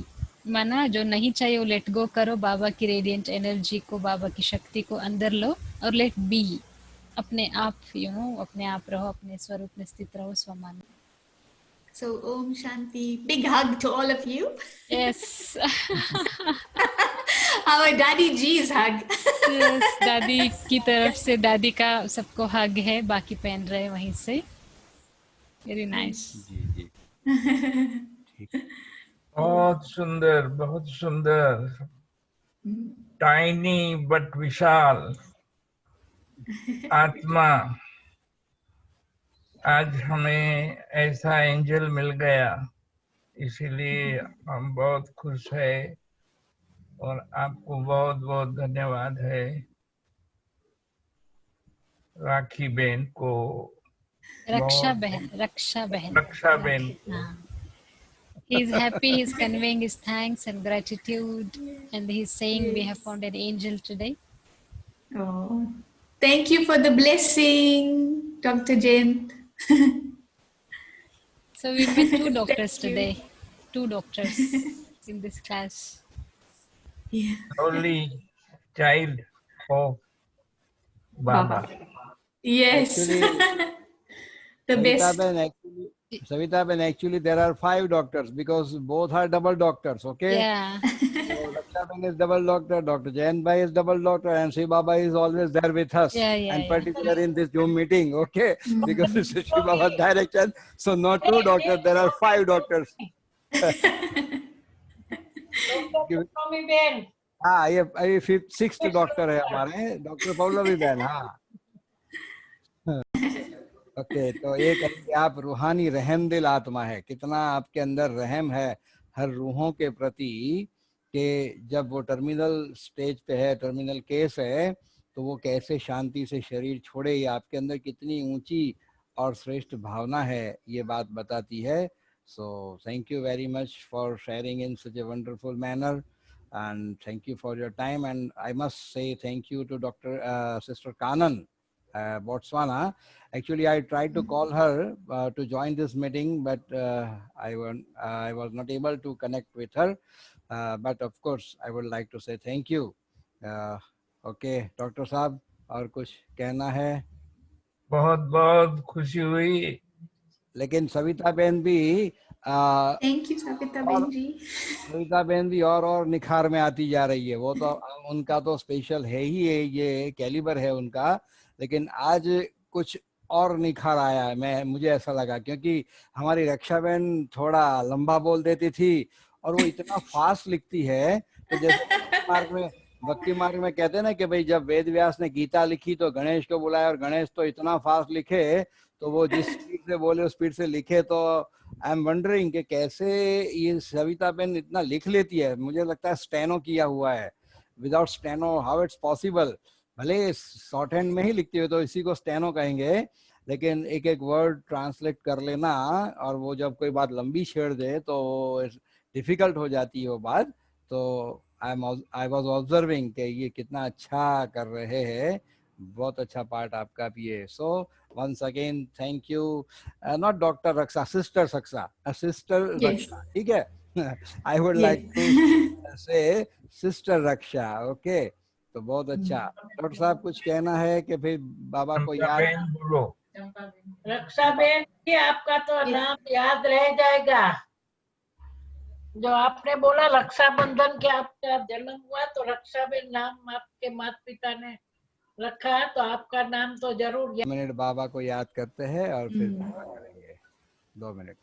S3: माना जो नहीं चाहिए वो लेट गो करो, बाबा की रेडिएंट एनर्जी को, बाबा की शक्ति को अंदर लो, और लेट बी, अपने आप अपने आप रहो, अपने स्वरूप में स्थित रहो, स्वमान।
S2: So Om Shanti, big hug to all of you.
S3: Yes.
S2: Our Daddy G's hug.
S3: Yes, दादी की तरफ से दादी का सबको हग है, बाकी पहन रहे वहीं से। Very nice.
S1: जी जी ठीक।
S4: बहुत सुंदर, बहुत सुंदर। टाइनी बट विशाल आत्मा। आज हमें ऐसा एंजल मिल गया, इसीलिए हम बहुत खुश है और आपको बहुत बहुत धन्यवाद है राखी बहन को।
S3: रक्षा बहन, रक्षा बहन,
S4: रक्षा बहन को।
S3: हाँ। He is happy, he is conveying his thanks and gratitude, and he is saying we have found an angel today.
S2: Oh, thank you for the blessing, Dr. Jain.
S3: So we met 2 doctors
S2: Thank you.
S3: today, 2 doctors in this class.
S2: Yeah.
S4: Only child of Baba.
S2: Yes.
S1: Actually,
S2: The best.
S1: Savita Ben, actually there are 5 doctors because both are double doctors, okay?
S3: Yeah.
S1: So Raksha Ben is double doctor, Dr. Jain Bhai is double doctor, and Shiv Baba is always there with us. And particularly in this Zoom meeting, okay? Because it's Shiv Baba's direction. So not 2 doctors, there are 5 doctors. हाँ, ये 6th doctor है हमारे, doctor पौलवी बहन। हाँ, okay. तो ये कहेंगे आप रूहानी रहम दिल आत्मा है, कितना आपके अंदर रहम है हर रूहों के प्रति, कि जब वो टर्मिनल स्टेज पे है, टर्मिनल केस है, तो वो कैसे शांति से शरीर छोड़े, ये आपके अंदर कितनी ऊंची और श्रेष्ठ भावना है, ये बात बताती है। So thank you very much for sharing in such a wonderful manner, and thank you for your time. And I must say thank you to Sister Kanan, Botswana. Actually, I tried to call her to join this meeting, but I was not able to connect with her. But of course, I would like to say thank you. Okay, Dr. Saab, और कुछ कहना है?
S4: बहुत बहुत खुशी हुई।
S1: लेकिन सविता बहन भी
S2: Thank you, Savita Benji.
S1: Savita बहन भी और निखार में आती जा रही है। वो तो उनका तो स्पेशल है ही है, ये कैलिबर है उनका, लेकिन आज कुछ और निखार आया है। मुझे ऐसा लगा, क्योंकि हमारी रक्षा बहन थोड़ा लंबा बोल देती थी और वो इतना फास्ट लिखती है। तो जैसे भक्ति मार्ग में कहते हैं ना कि भाई जब वेद व्यास ने गीता लिखी तो गणेश को बुलाया, और गणेश तो इतना फास्ट लिखे, तो वो जिस स्पीड से बोले उस स्पीड से लिखे। तो आई एम वंडरिंग कि कैसे ये सविता बहन इतना लिख लेती है। मुझे लगता है स्टेनो किया हुआ है, without steno how it's possible. भले शॉर्ट हैंड में ही लिखती है तो इसी को स्टेनो कहेंगे, लेकिन एक एक वर्ड ट्रांसलेट कर लेना, और वो जब कोई बात लंबी छेड़ दे तो डिफिकल्ट हो जाती है वो बात। तो आई वॉज ऑब्जर्विंग कि ये कितना अच्छा कर रहे हैं, बहुत अच्छा पार्ट आपका भी है। सो once again thank you, not Dr. Raksha, sister Raksha, ठीक है? I would like to say sister Raksha, okay? तो बहुत अच्छा। डॉक्टर साहब कुछ कहना है कि फिर बाबा को याद?
S4: बोलो।
S5: रक्षा बहन जी, आपका तो नाम याद रह जाएगा। जो आपने बोला रक्षाबंधन के आपका जन्म हुआ, तो रक्षा बहन नाम आपके माता पिता ने रखा है तो आपका नाम तो जरूर
S1: 2 मिनट बाबा को याद करते हैं और फिर दुआ करेंगे। 2 मिनट।